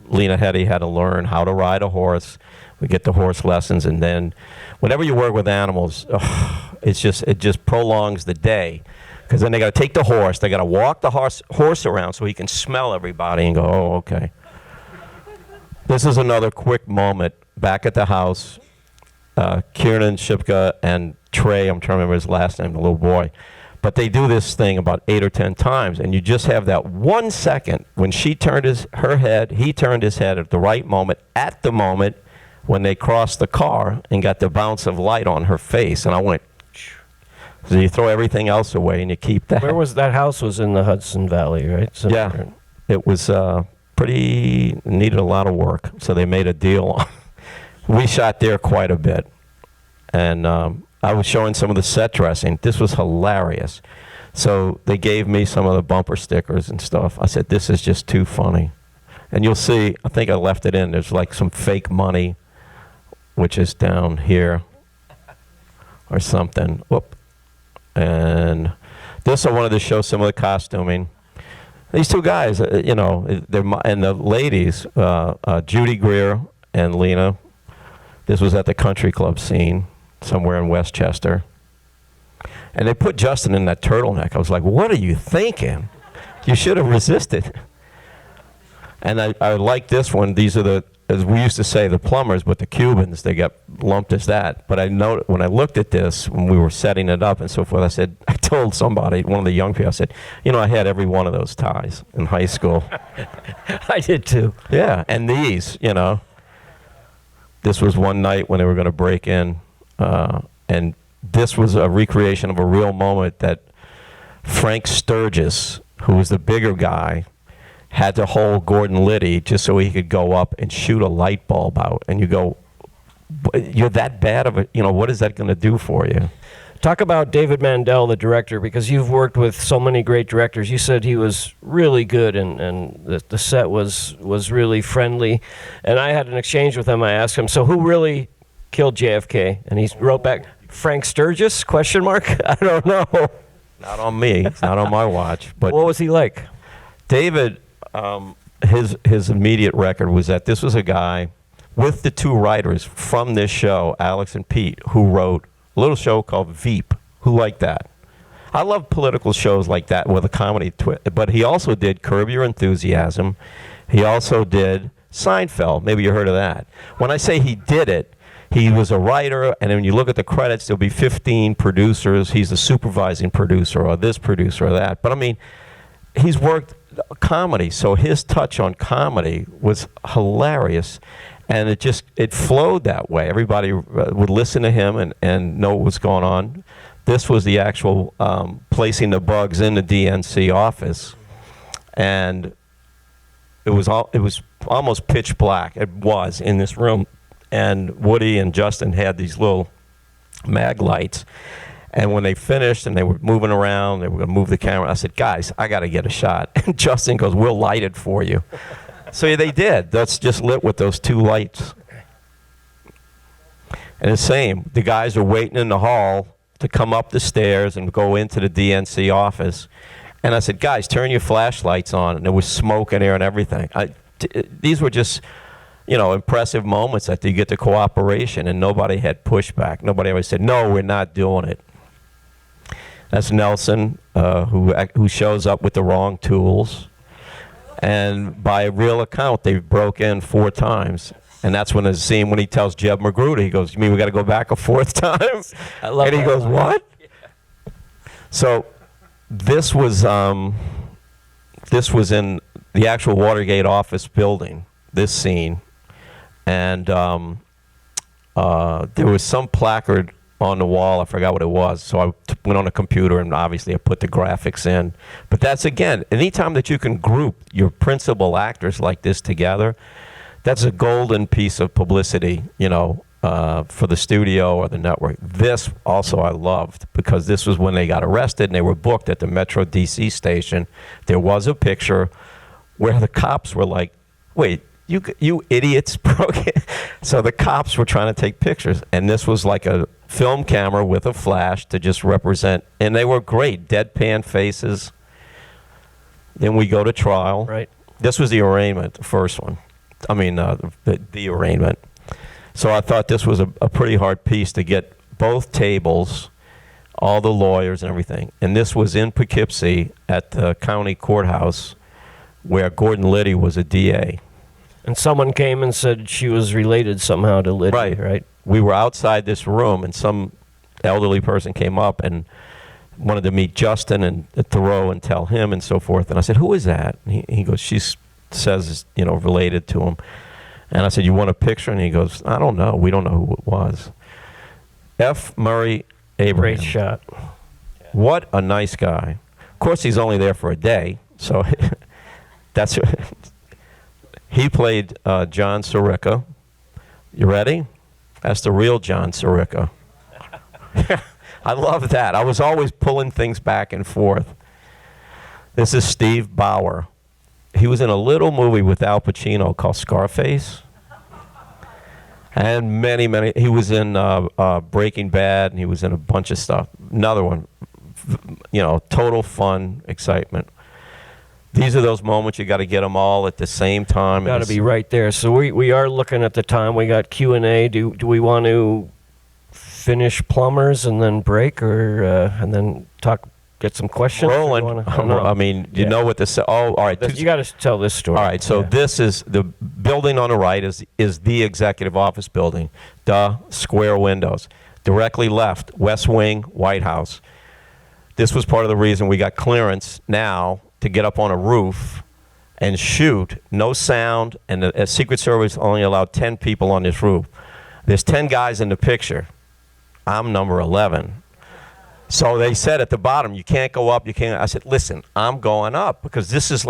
Lena Headey had to learn how to ride a horse. We get the horse lessons, and then whenever you work with animals, it just prolongs the day, because then they got to take the horse, they got to walk the horse around so he can smell everybody and go, oh, okay. This is another quick moment back at the house. Kieran, Shipka, and Trey, I'm trying to remember his last name, the little boy. But they do this thing about 8 or 10 times, and you just have that 1 second when she turned her head, he turned his head at the right moment, when they crossed the car and got the bounce of light on her face. And I went, so you throw everything else away and you keep that. Where was that house? Was in the Hudson Valley, right? Yeah, it was needed a lot of work, so they made a deal. We shot there quite a bit, and I was showing some of the set dressing. This was hilarious. So they gave me some of the bumper stickers and stuff. I said, this is just too funny. And you'll see, I think I left it in, there's like some fake money, which is down here or something. Whoop. And this, I wanted to show some of the costuming. These two guys, you know, and the ladies, Judy Greer and Lena. This was at the country club scene somewhere in Westchester. And they put Justin in that turtleneck. I was like, what are you thinking? You should have resisted. And I like this one. These are as we used to say, the plumbers, but the Cubans, they got lumped as that. But I know when I looked at this, when we were setting it up and so forth, I told somebody, one of the young people, I said, you know, I had every one of those ties in high school. I did too. Yeah, and these, you know. This was one night when they were going to break in, and this was a recreation of a real moment that Frank Sturgis, who was the bigger guy, had to hold Gordon Liddy just so he could go up and shoot a light bulb out. And you go, you're that bad of a, you know, what is that going to do for you? Talk about David Mandel, the director, because you've worked with so many great directors. You said he was really good, and the set was really friendly. And I had an exchange with him. I asked him, so who really killed JFK? And he wrote back, Frank Sturgis, question mark? I don't know. Not on me. It's not on my watch. But what was he like? David, his immediate record was that this was a guy with the two writers from this show, Alex and Pete, who wrote a little show called Veep. Who liked that? I love political shows like that with a comedy twist. But he also did Curb Your Enthusiasm. He also did Seinfeld. Maybe you heard of that. When I say he did it, he was a writer, and when you look at the credits, there'll be 15 producers. He's the supervising producer or this producer or that. But I mean, he's worked comedy, so his touch on comedy was hilarious. And it flowed that way. Everybody would listen to him and know what was going on. This was the actual placing the bugs in the DNC office. And it was almost pitch black. It was in this room. And Woody and Justin had these little mag lights. And when they finished and they were moving around, they were going to move the camera, I said, guys, I got to get a shot. And Justin goes, we'll light it for you. So yeah, they did. That's just lit with those two lights. And the same, the guys are waiting in the hall to come up the stairs and go into the DNC office. And I said, guys, turn your flashlights on. And there was smoke in there and everything. These were just, you know, impressive moments that you get the cooperation, and nobody had pushback. Nobody ever said, no, we're not doing it. That's Nelson, who shows up with the wrong tools. And by real account, they broke in 4 times. And that's when the scene when he tells Jeb Magruder, he goes, you mean we got to go back a 4th time? I love and he that goes, line. what? Yeah. So this was in the actual Watergate office building, this scene. And there was some placard on the wall. I forgot what it was. So I went on a computer and obviously I put the graphics in. But that's, again, anytime that you can group your principal actors like this together, that's a golden piece of publicity, you know, for the studio or the network. This also I loved because this was when they got arrested and they were booked at the Metro DC station. There was a picture where the cops were like, wait, you idiots broke it. So the cops were trying to take pictures, and this was like a film camera with a flash to just represent, and they were great, deadpan faces. Then we go to trial. Right. This was the arraignment, the first one. I mean, the arraignment. So I thought this was a pretty hard piece to get both tables, all the lawyers and everything. And this was in Poughkeepsie at the county courthouse where Gordon Liddy was a DA. And someone came and said she was related somehow to Lydia, right? We were outside this room, and some elderly person came up and wanted to meet Justin and Thoreau and tell him and so forth. And I said, who is that? And he goes, she says, related to him. And I said, you want a picture? And he goes, I don't know. We don't know who it was. F. Murray Abraham. Great shot. What a nice guy. Of course, he's only there for a day, so that's... He played John Sirica. You ready? That's the real John Sirica. I love that. I was always pulling things back and forth. This is Steve Bauer. He was in a little movie with Al Pacino called Scarface. And many, he was in Breaking Bad, and he was in a bunch of stuff. Another one, total fun, excitement. These are those moments you got to get them all at the same time. Got to be right there. So we are looking at the time. We got Q&A. Do we want to finish Plumbers and then break, or and then get some questions? Rolling. I mean, you know what this? Oh, all right. You got to tell this story. All right. So this is the building on the right is the executive office building. Square windows. Directly left, West Wing, White House. This was part of the reason we got clearance now to get up on a roof and shoot, no sound, and the Secret Service only allowed 10 people on this roof. There's 10 guys in the picture. I'm number 11. So they said at the bottom, you can't go up, you can't. I said, listen, I'm going up, because this is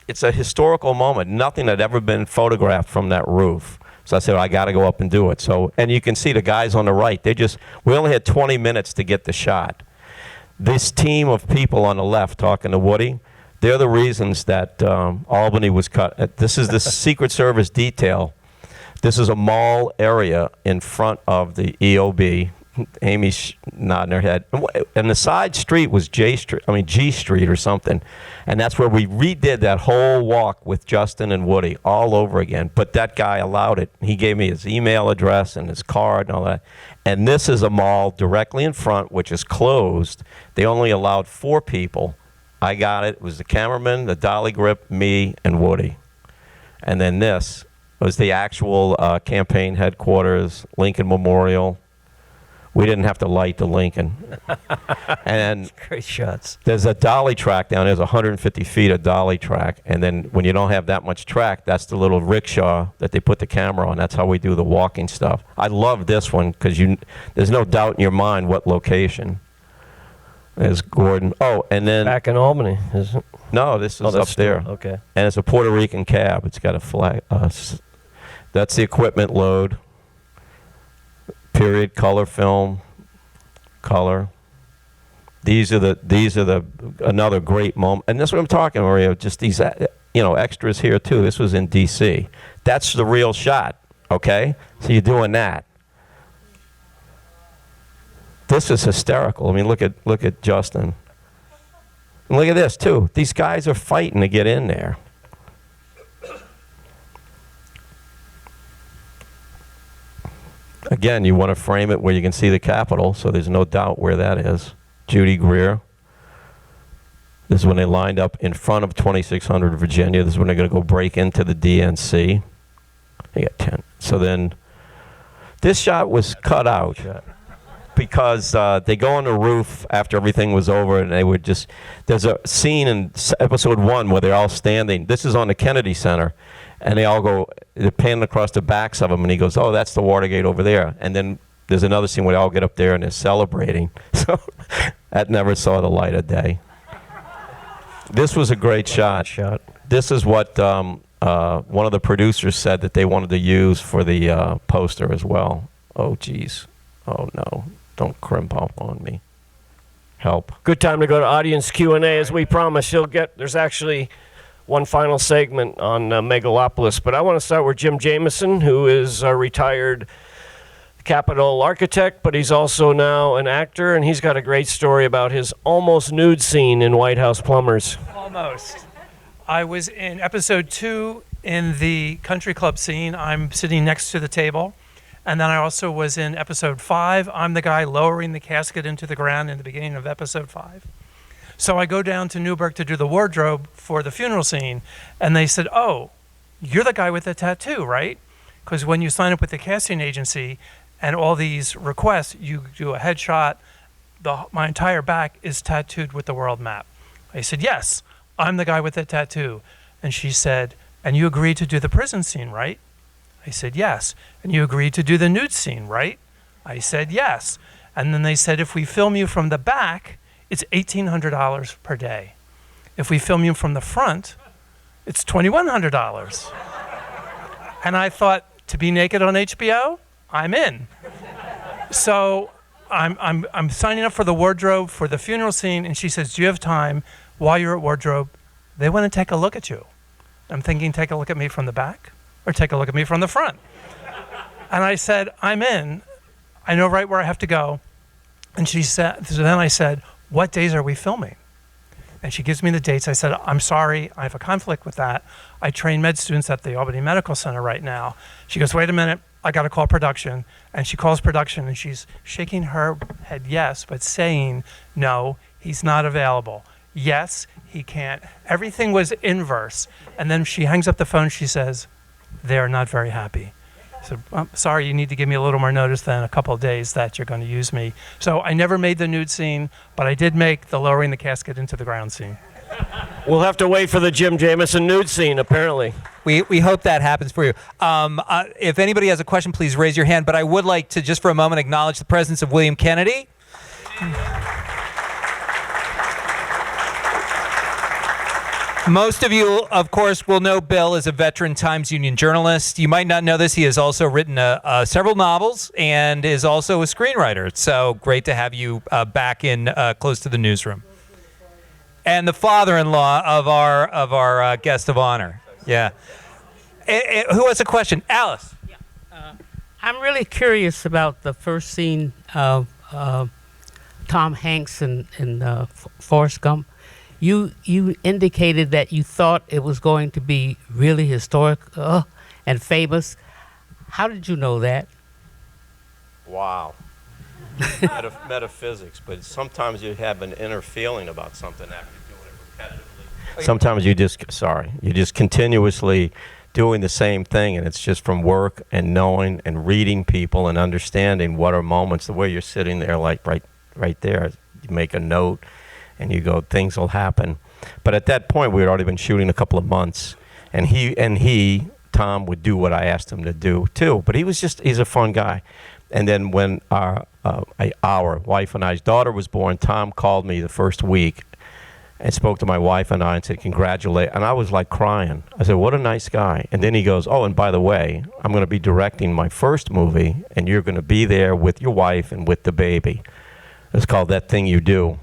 it's a historical moment. Nothing had ever been photographed from that roof. So I said, I got to go up and do it. So, and you can see the guys on the right, we only had 20 minutes to get the shot. This team of people on the left talking to Woody, they're the reasons that Albany was cut. This is the Secret Service detail. This is a mall area in front of the EOB. Amy's nodding her head. And the side street was G Street or something. And that's where we redid that whole walk with Justin and Woody all over again. But that guy allowed it. He gave me his email address and his card and all that. And this is a mall directly in front, which is closed. They only allowed 4 people. I got it. It was the cameraman, the dolly grip, me, and Woody. And then this was the actual campaign headquarters, Lincoln Memorial. We didn't have to light the Lincoln. And great shots. There's a dolly track down there. There's 150 feet of dolly track. And then when you don't have that much track, that's the little rickshaw that they put the camera on. That's how we do the walking stuff. I love this one because there's no doubt in your mind what location. There's Gordon. Oh, and then... Back in Albany, isn't it? No, this is up there. Okay. And it's a Puerto Rican cab. It's got a flag. That's the equipment load. Period, color film, color. These are the another great moment, and that's what I'm talking about, Maria. Just these, extras here too. This was in D.C. That's the real shot. Okay, so you're doing that. This is hysterical. I mean, look at Justin. And look at this too. These guys are fighting to get in there. Again, you want to frame it where you can see the Capitol, so there's no doubt where that is. Judy Greer. This is when they lined up in front of 2600 Virginia. This is when they're going to go break into the DNC. They got 10. So then, this shot was cut out because they go on the roof after everything was over, and they would just... There's a scene in episode 1 where they're all standing. This is on the Kennedy Center. And they all go, they're panning across the backs of him, and he goes, oh, that's the Watergate over there. And then there's another scene where they all get up there and they're celebrating. So that never saw the light of day. This was a great shot. This is what one of the producers said that they wanted to use for the poster as well. Oh, geez. Oh, no. Don't crimp up on me. Help. Good time to go to audience Q&A. As we promised, there's actually... one final segment on Megalopolis, but I want to start with Jim Jameson, who is a retired Capitol architect, but he's also now an actor, and he's got a great story about his almost nude scene in White House Plumbers. Almost. I was in episode 2 in the country club scene. I'm sitting next to the table. And then I also was in episode 5. I'm the guy lowering the casket into the ground in the beginning of episode 5. So I go down to Newburgh to do the wardrobe for the funeral scene, and they said, oh, you're the guy with the tattoo, right? Because when you sign up with the casting agency and all these requests, you do a headshot. My entire back is tattooed with the world map. I said, yes, I'm the guy with the tattoo. And she said, and you agreed to do the prison scene, right? I said, yes. And you agreed to do the nude scene, right? I said, yes. And then they said, if we film you from the back, it's $1,800 per day. If we film you from the front, it's $2,100. And I thought, to be naked on HBO, I'm in. So I'm signing up for the wardrobe for the funeral scene, and she says, do you have time while you're at wardrobe? They want to take a look at you. I'm thinking, take a look at me from the back or take a look at me from the front. And I said, I'm in. I know right where I have to go. And she said, so then I said, what days are we filming? And she gives me the dates. I said, I'm sorry, I have a conflict with that. I train med students at the Albany Medical Center right now. She goes, wait a minute, I got to call production. And she calls production and she's shaking her head yes, but saying, no, he's not available. Yes, he can't. Everything was inverse. And then she hangs up the phone, she says, they're not very happy. I said, well, sorry, you need to give me a little more notice than a couple of days that you're going to use me. So I never made the nude scene, but I did make the lowering the casket into the ground scene. We'll have to wait for the Jim Jamison nude scene, apparently. We hope that happens for you. If anybody has a question, please raise your hand. But I would like to, just for a moment, acknowledge the presence of William Kennedy. Most of you, of course, will know Bill as a veteran Times Union journalist. You might not know this. He has also written several novels and is also a screenwriter. So great to have you back in close to the newsroom. And the father-in-law of our guest of honor. Yeah. Who has a question? Alice. Yeah. I'm really curious about the first scene of Tom Hanks and Forrest Gump. You indicated that you thought it was going to be really historic and famous. How did you know that? Wow. Metaphysics, but sometimes you have an inner feeling about something after doing it repetitively. Sometimes you're just continuously doing the same thing, and it's just from work and knowing and reading people and understanding what are moments, the way you're sitting there, like right there, you make a note, and you go, things will happen. But at that point, we had already been shooting a couple of months, and Tom, would do what I asked him to do too. But he's a fun guy. And then when our wife and I's daughter was born, Tom called me the first week and spoke to my wife and I and said, congratulate. And I was like crying. I said, what a nice guy. And then he goes, oh, and by the way, I'm going to be directing my first movie, and you're going to be there with your wife and with the baby. It's called That Thing You Do.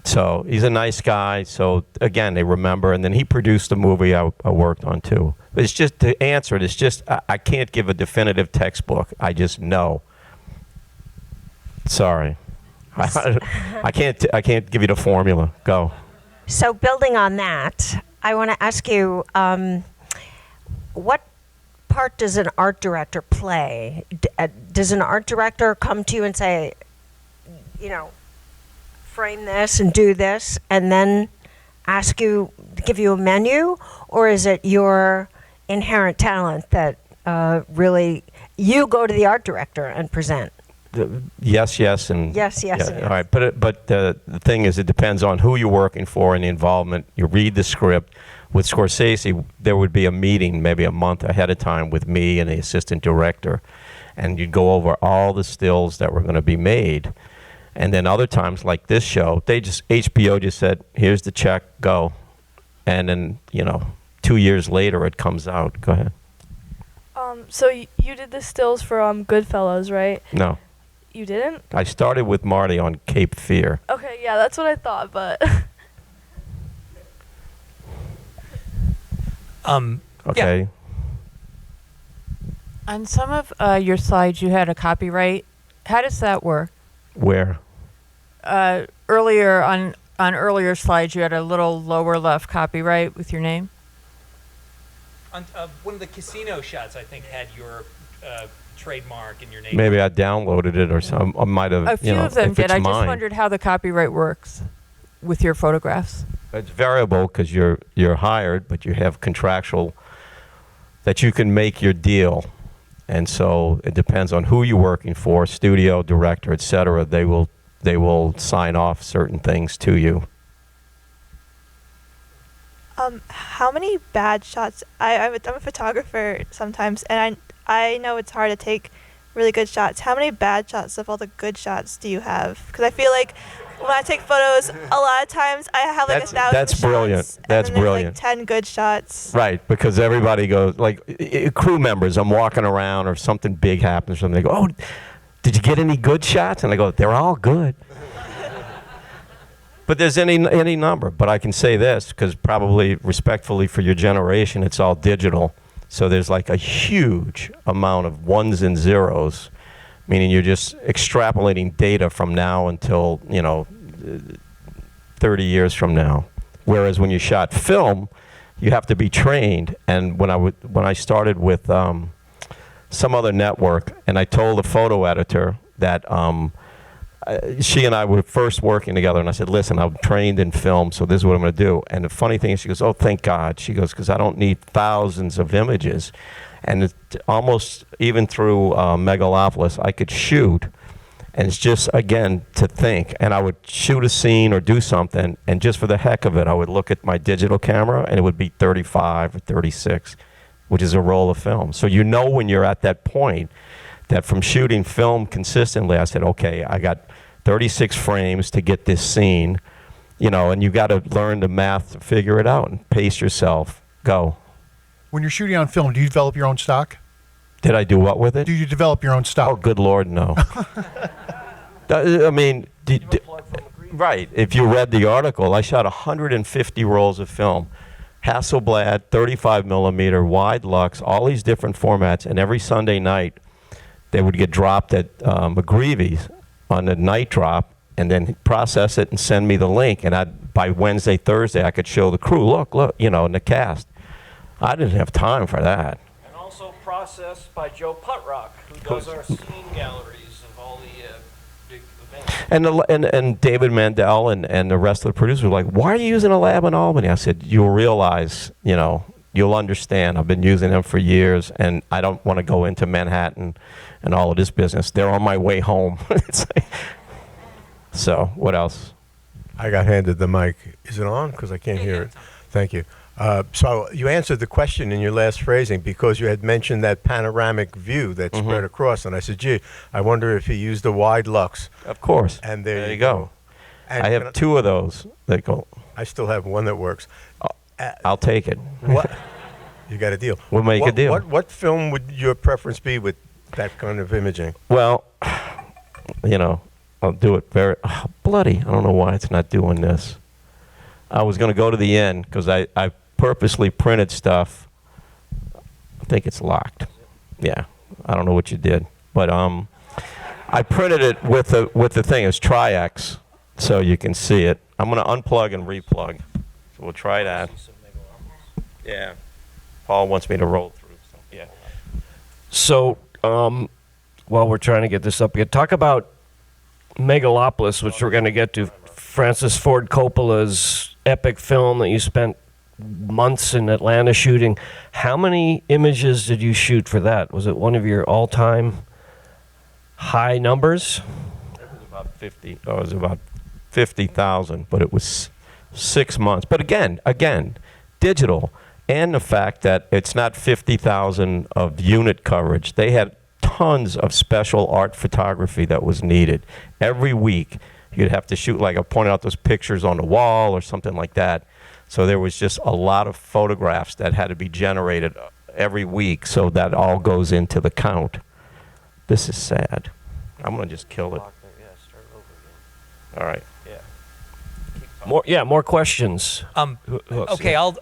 So he's a nice guy. So again, they remember. And then he produced a movie I worked on too. But it's just, to answer it, it's just, I can't give a definitive textbook. I just know. Sorry. I can't give you the formula. Go. So building on that, I want to ask you, what part does an art director play? Does an art director come to you and say, frame this and do this, and then give you a menu? Or is it your inherent talent that really you go to the art director and present? Yes, and yes. All right, but the thing is, it depends on who you're working for and the involvement. You read the script. With Scorsese, there would be a meeting maybe a month ahead of time with me and the assistant director, and you'd go over all the stills that were going to be made. And then other times, like this show, HBO just said, here's the check, go. And then 2 years later, it comes out. Go ahead. So you did the stills for Goodfellas, right? No. You didn't? I started with Marty on Cape Fear. Okay, yeah, that's what I thought, but... Okay. Yeah. On some of your slides, you had a copyright. How does that work? Where? Earlier on earlier slides, you had a little lower left copyright with your name. On one of the casino shots, I think, had your trademark and your name. Maybe I downloaded it or something. I might have. A few of them did. I just mine. wondered how the copyright works with your photographs. It's variable because you're hired, but you have contractual that you can make your deal. And so it depends on who you're working for, studio, director, et cetera. They will sign off certain things to you. How many bad shots? I'm a photographer sometimes, and I know it's hard to take really good shots. How many bad shots of all the good shots do you have? Because I feel like when I take photos, a lot of times I have like 1,000 That's shots. brilliant. That's and then there's brilliant. like 10 good shots. Right, because everybody goes, like, crew members, I'm walking around or something big happens, and they go, oh, did you get any good shots? And I go, they're all good. But there's any number. But I can say this, because probably respectfully for your generation, it's all digital. So there's like a huge amount of ones and zeros, meaning you're just extrapolating data from now until, 30 years from now. Whereas when you shot film, you have to be trained. And when I started with some other network, and I told the photo editor that she and I were first working together, and I said, listen, I'm trained in film, so this is what I'm going to do. And the funny thing is, she goes, oh, thank God. She goes, because I don't need thousands of images. And it's almost even through Megalopolis, I could shoot. And it's just, again, to think. And I would shoot a scene or do something, and just for the heck of it, I would look at my digital camera, and it would be 35 or 36, which is a roll of film. So you know when you're at that point that from shooting film consistently, I said, okay, I got 36 frames to get this scene, and you got to learn the math to figure it out and pace yourself. Go. When you're shooting on film, do you develop your own stock? Did I do what with it? Do you develop your own stock? Oh, good Lord, no. I mean, right. If you read the article, I shot 150 rolls of film. Hasselblad, 35 millimeter, wide lux, all these different formats, and every Sunday night, they would get dropped at McGreevy's on the night drop, and then process it and send me the link. And by Wednesday, Thursday, I could show the crew, look, in the cast. I didn't have time for that. And also processed by Joe Putrock, who does our scene galleries of all the big events. And David Mandel and the rest of the producers were like, why are you using a lab in Albany? I said, you'll realize, you'll understand. I've been using them for years, and I don't want to go into Manhattan and all of this business. They're on my way home. So, what else? I got handed the mic. Is it on? Because I can't hear it. Thank you. So you answered the question in your last phrasing because you had mentioned that panoramic view that spread across, and I said, gee, I wonder if he used a wide lux. Of course. And there you go. And I have two of those that go. I still have one that works. I'll take it. What? You got a deal. We'll make a deal. What film would your preference be with that kind of imaging? Well, I'll do it very bloody. I don't know why it's not doing this. I was going to go to the end because I purposely printed stuff. I think it's locked. Yeah, I don't know what you did, but I printed it with the thing. It's Tri-X, so you can see it. I'm going to unplug and replug. So we'll try that. Yeah. Paul wants me to roll through. So, yeah. So, while we're trying to get this up, you talk about Megalopolis, which we're going to get to. Francis Ford Coppola's epic film that you spent months in Atlanta shooting. How many images did you shoot for that? Was it one of your all-time high numbers? It was about 50. Oh, it was about 50,000, but it was 6 months. But again, digital, and the fact that it's not 50,000 of unit coverage. They had tons of special art photography that was needed. Every week, you'd have to shoot, like I pointed out those pictures on the wall or something like that. So there was just a lot of photographs that had to be generated every week, so that all goes into the count. This is sad. I'm going to just kill it. All right. More questions. Okay, I'll.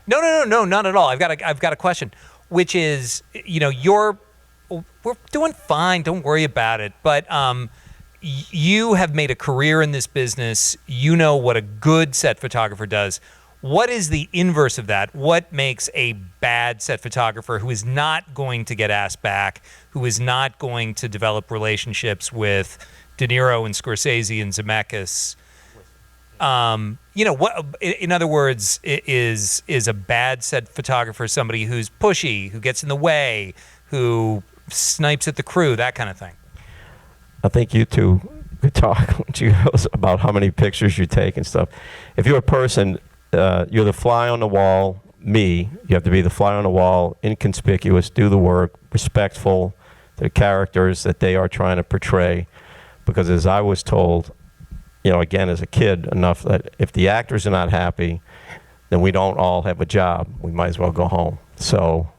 No, not at all. I've got a question, which is, we're doing fine. Don't worry about it. But you have made a career in this business. You know what a good set photographer does. What is the inverse of that? What makes a bad set photographer who is not going to get asked back, who is not going to develop relationships with De Niro and Scorsese and Zemeckis? What? In other words, is a bad set photographer somebody who's pushy, who gets in the way, who snipes at the crew, that kind of thing? I think you two could talk about how many pictures you take and stuff. If you're a person, you're the fly on the wall. You have to be the fly on the wall, inconspicuous, do the work, respectful to the characters that they are trying to portray. Because as I was told, again as a kid, enough that if the actors are not happy, then we don't all have a job. We might as well go home. So,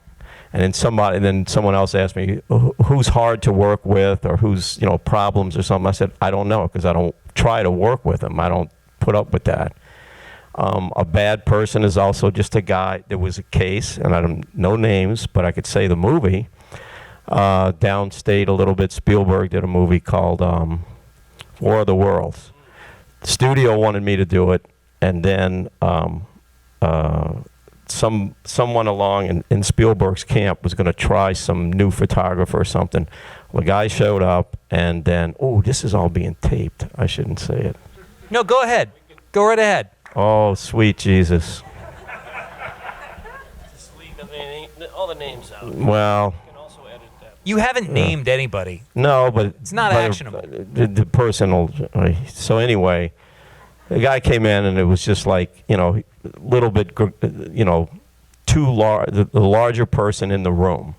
and then someone else asked me, who's hard to work with, or who's problems or something. I said, I don't know, because I don't try to work with them. I don't put up with that. A bad person is also just a guy. There was a case, and I don't know names, but I could say the movie. Downstate a little bit, Spielberg did a movie called War of the Worlds. The studio wanted me to do it, and then someone along in Spielberg's camp was going to try some new photographer or something. Well, the guy showed up, and then, this is all being taped. I shouldn't say it. No, go ahead. Go right ahead. Oh, sweet Jesus. Just leave all the names out. Well, You can also edit that. You haven't named anybody. no, but It's not actionable. The personal. So anyway, the guy came in, and it was just like a little bit, too large, the larger person in the room,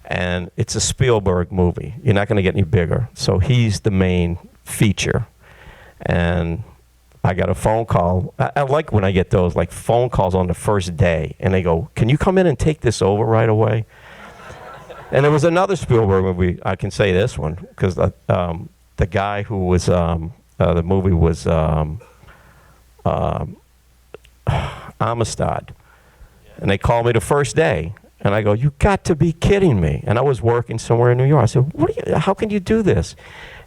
and it's a Spielberg movie. You're not going to get any bigger. So he's the main feature, and I got a phone call. I like when I get those like phone calls on the first day, and they go, "Can you come in and take this over right away?" And there was another Spielberg movie. I can say this one because the guy who was the movie was Amistad, and they called me the first day, and I go, "You got to be kidding me!" And I was working somewhere in New York. I said, "How can you do this?"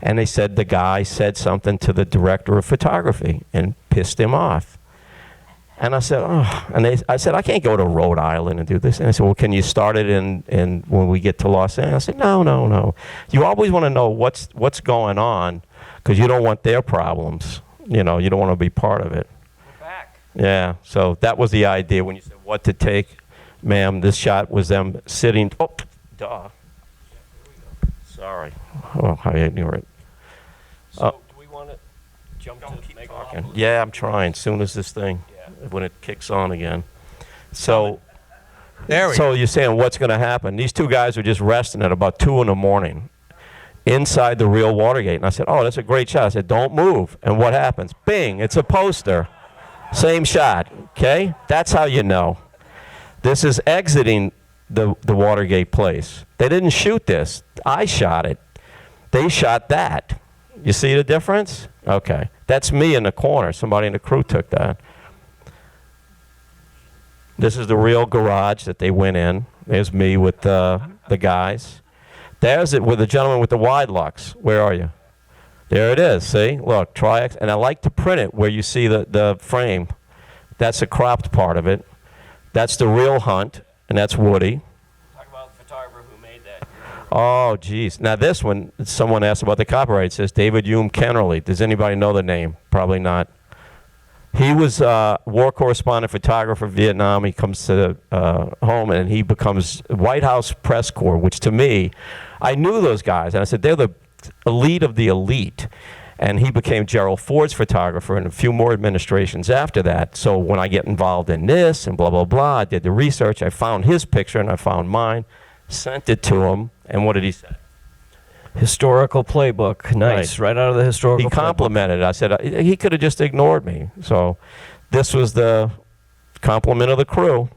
And they said the guy said something to the director of photography and pissed him off. And I said, I said, I can't go to Rhode Island and do this. And I said, well, can you start it in when we get to Los Angeles? I said, no. You always want to know what's going on, because you don't want their problems. You don't want to be part of it. We're back. Yeah, so that was the idea when you said what to take. Ma'am, this shot was them sitting, Sorry. Oh, I ignorant. So do we want to jump to make Okay. Yeah, I'm trying. Soon as this thing, when it kicks on again. So, you're saying what's going to happen? These two guys were just resting at about 2 a.m. inside the real Watergate. And I said, that's a great shot. I said, don't move. And what happens? Bing, it's a poster. Same shot, okay? That's how you know. This is exiting the Watergate place. They didn't shoot this. I shot it. They shot that. You see the difference? Okay. That's me in the corner. Somebody in the crew took that. This is the real garage that they went in. There's me with the guys. There's it with the gentleman with the wide lux. Where are you? There it is. See? Look, Tri-X. And I like to print it where you see the frame. That's a cropped part of it. That's the real Hunt, and that's Woody. Talk about the photographer who made that. Oh, geez. Now this one, someone asked about the copyright. It says David Hume Kennerly. Does anybody know the name? Probably not. He was a war correspondent, photographer, Vietnam. He comes to home, and he becomes White House press corps, which to me, I knew those guys. And I said, they're the elite of the elite. And he became Gerald Ford's photographer and a few more administrations after that. So when I get involved in this and blah, blah, blah, I did the research. I found his picture, and I found mine, sent it to him. And what did he say? Historical playbook. Nice. Right out of the historical He complimented it. I said, he could have just ignored me. So this was the compliment of the crew.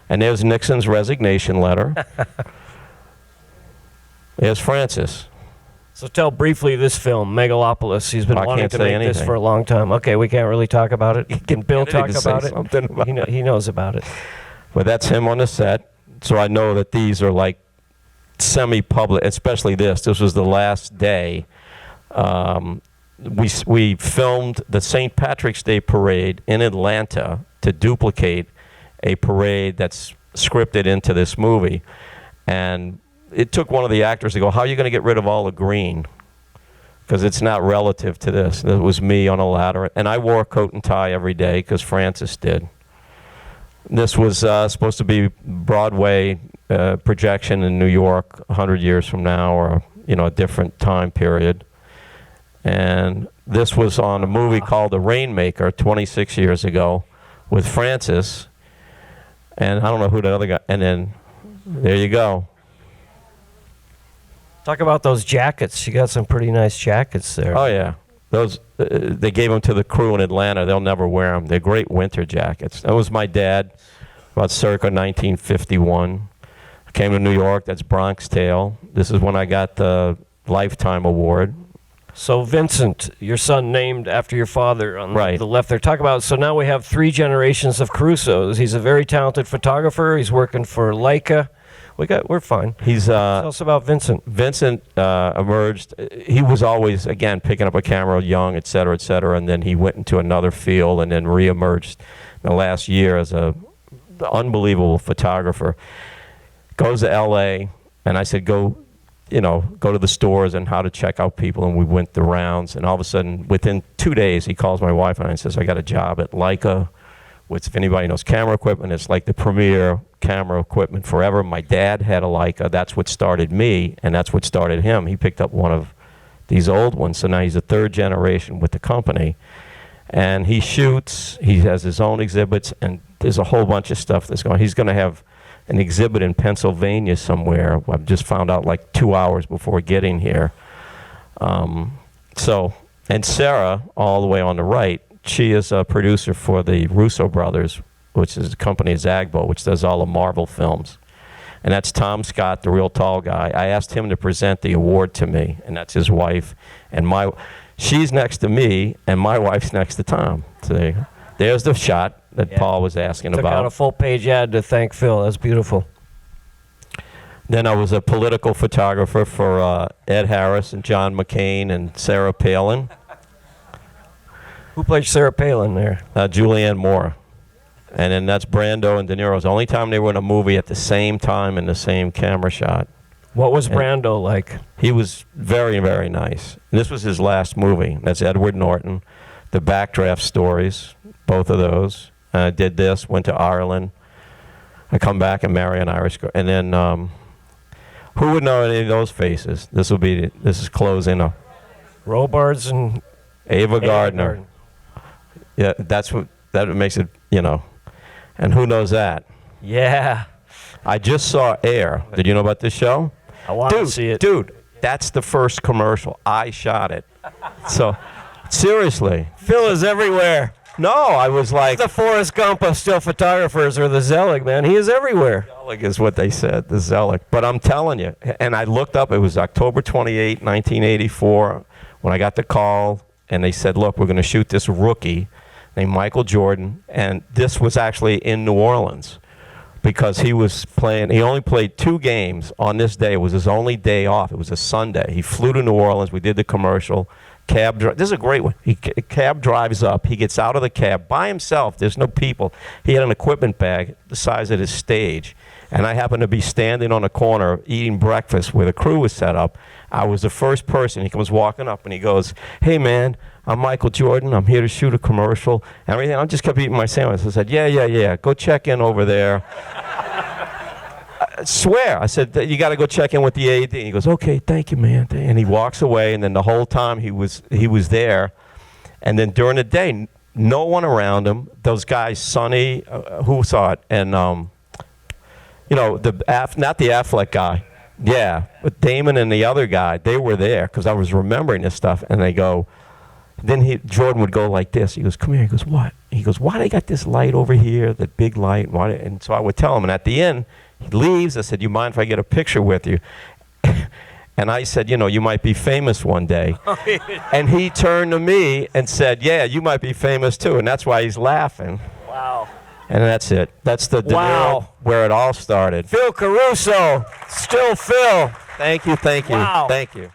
And there's Nixon's resignation letter. There's Francis. So tell briefly this film, Megalopolis. He's been I wanting can't to say make this anything. for a long time. Okay, we can't really talk about it. Can Bill talk Kennedy to say about it? something about He knows about it. But that's him on the set. So I know that these are like semi-public, especially this. This was the last day. We filmed the St. Patrick's Day parade in Atlanta to duplicate a parade that's scripted into this movie. And it took one of the actors to go, how are you going to get rid of all the green? because it's not relative to this. It was me on a ladder, and I wore a coat and tie every day because Francis did. This was supposed to be Broadway projection in New York 100 years from now, or a different time period. And this was on a movie called The Rainmaker 26 years ago with Francis, and I don't know who the other guy. And then there you go. Talk about those jackets. You got some pretty nice jackets there. Oh yeah, those they gave them to the crew in Atlanta. They'll never wear them. They're great winter jackets. That was my dad, about circa 1951. I came to New York. That's Bronx Tale. This is when I got the Lifetime Award. So Vincent, your son named after your father on Right. the left there. Talk about, so now we have 3 generations of Carusos. He's a very talented photographer. He's working for Leica. We're fine. He's Tell us about Vincent. Vincent emerged. He was always, again, picking up a camera young, et cetera, and then he went into another field and then reemerged in the last year as a unbelievable photographer. Goes to L.A., and I said, go to the stores and how to check out people, and we went the rounds, and all of a sudden, within 2 days, he calls my wife and I and says, I got a job at Leica, which, if anybody knows camera equipment, it's like the premier camera equipment forever. My dad had a Leica. That's what started me, and that's what started him. He picked up one of these old ones, so now he's a 3rd generation with the company, and he shoots. He has his own exhibits, and there's a whole bunch of stuff that's going on. He's going to have an exhibit in Pennsylvania somewhere. I've just found out like 2 hours before getting here. And Sarah, all the way on the right, she is a producer for the Russo brothers, which is a company, Zagbo, which does all the Marvel films. And that's Tom Scott, the real tall guy. I asked him to present the award to me, and that's his wife. And she's next to me, and my wife's next to Tom. So there's the shot that Paul was asking Took about. out a full-page ad to thank Phil. That's beautiful. Then I was a political photographer for Ed Harris and John McCain and Sarah Palin. Who played Sarah Palin there? Julianne Moore. And then that's Brando and De Niro's. The only time they were in a movie at the same time in the same camera shot. What was Brando like? He was very, very nice. And this was his last movie. That's Edward Norton. The Backdraft Stories, both of those. I did this, went to Ireland. I come back and marry an Irish girl. And then, who would know any of those faces? This is closing up. Robards and Ava Gardner. Yeah, that makes it, And who knows that? Yeah. I just saw Air. Did you know about this show? I want to see it. Dude, that's the first commercial. I shot it. So, seriously. Phil is everywhere. No, I was like... The Forrest Gump of still photographers, or the Zelig, man. He is everywhere. Zelig is what they said, the Zelig. But I'm telling you, and I looked up, it was October 28, 1984, when I got the call, and they said, look, we're going to shoot this rookie named Michael Jordan, and this was actually in New Orleans because he only played 2 games on this day. It was his only day off. It was a Sunday. He flew to New Orleans. We did the commercial. This is a great one. Cab drives up. He gets out of the cab by himself. There's no people. He had an equipment bag the size of his stage. And I happened to be standing on a corner eating breakfast where the crew was set up. I was the first person. He comes walking up and he goes, hey, man, I'm Michael Jordan. I'm here to shoot a commercial. And everything. I just kept eating my sandwich. I said, yeah. Go check in over there. I swear. I said, you got to go check in with the AD. And he goes, okay, thank you, man. And he walks away. And then the whole time he was there. And then during the day, no one around him. Those guys, Sonny, who saw it? And, not the Affleck guy. Yeah, but Damon and the other guy, they were there because I was remembering this stuff. And they go, then Jordan would go like this. He goes, come here. He goes, what? He goes, why they got this light over here, that big light? And so I would tell him. And at the end, he leaves. I said, you mind if I get a picture with you? And I said, you might be famous one day. And he turned to me and said, yeah, you might be famous too. And that's why he's laughing. Wow. And that's it. That's the De Niro where it all started. Phil Caruso. Still Phil. Thank you. Wow. Thank you.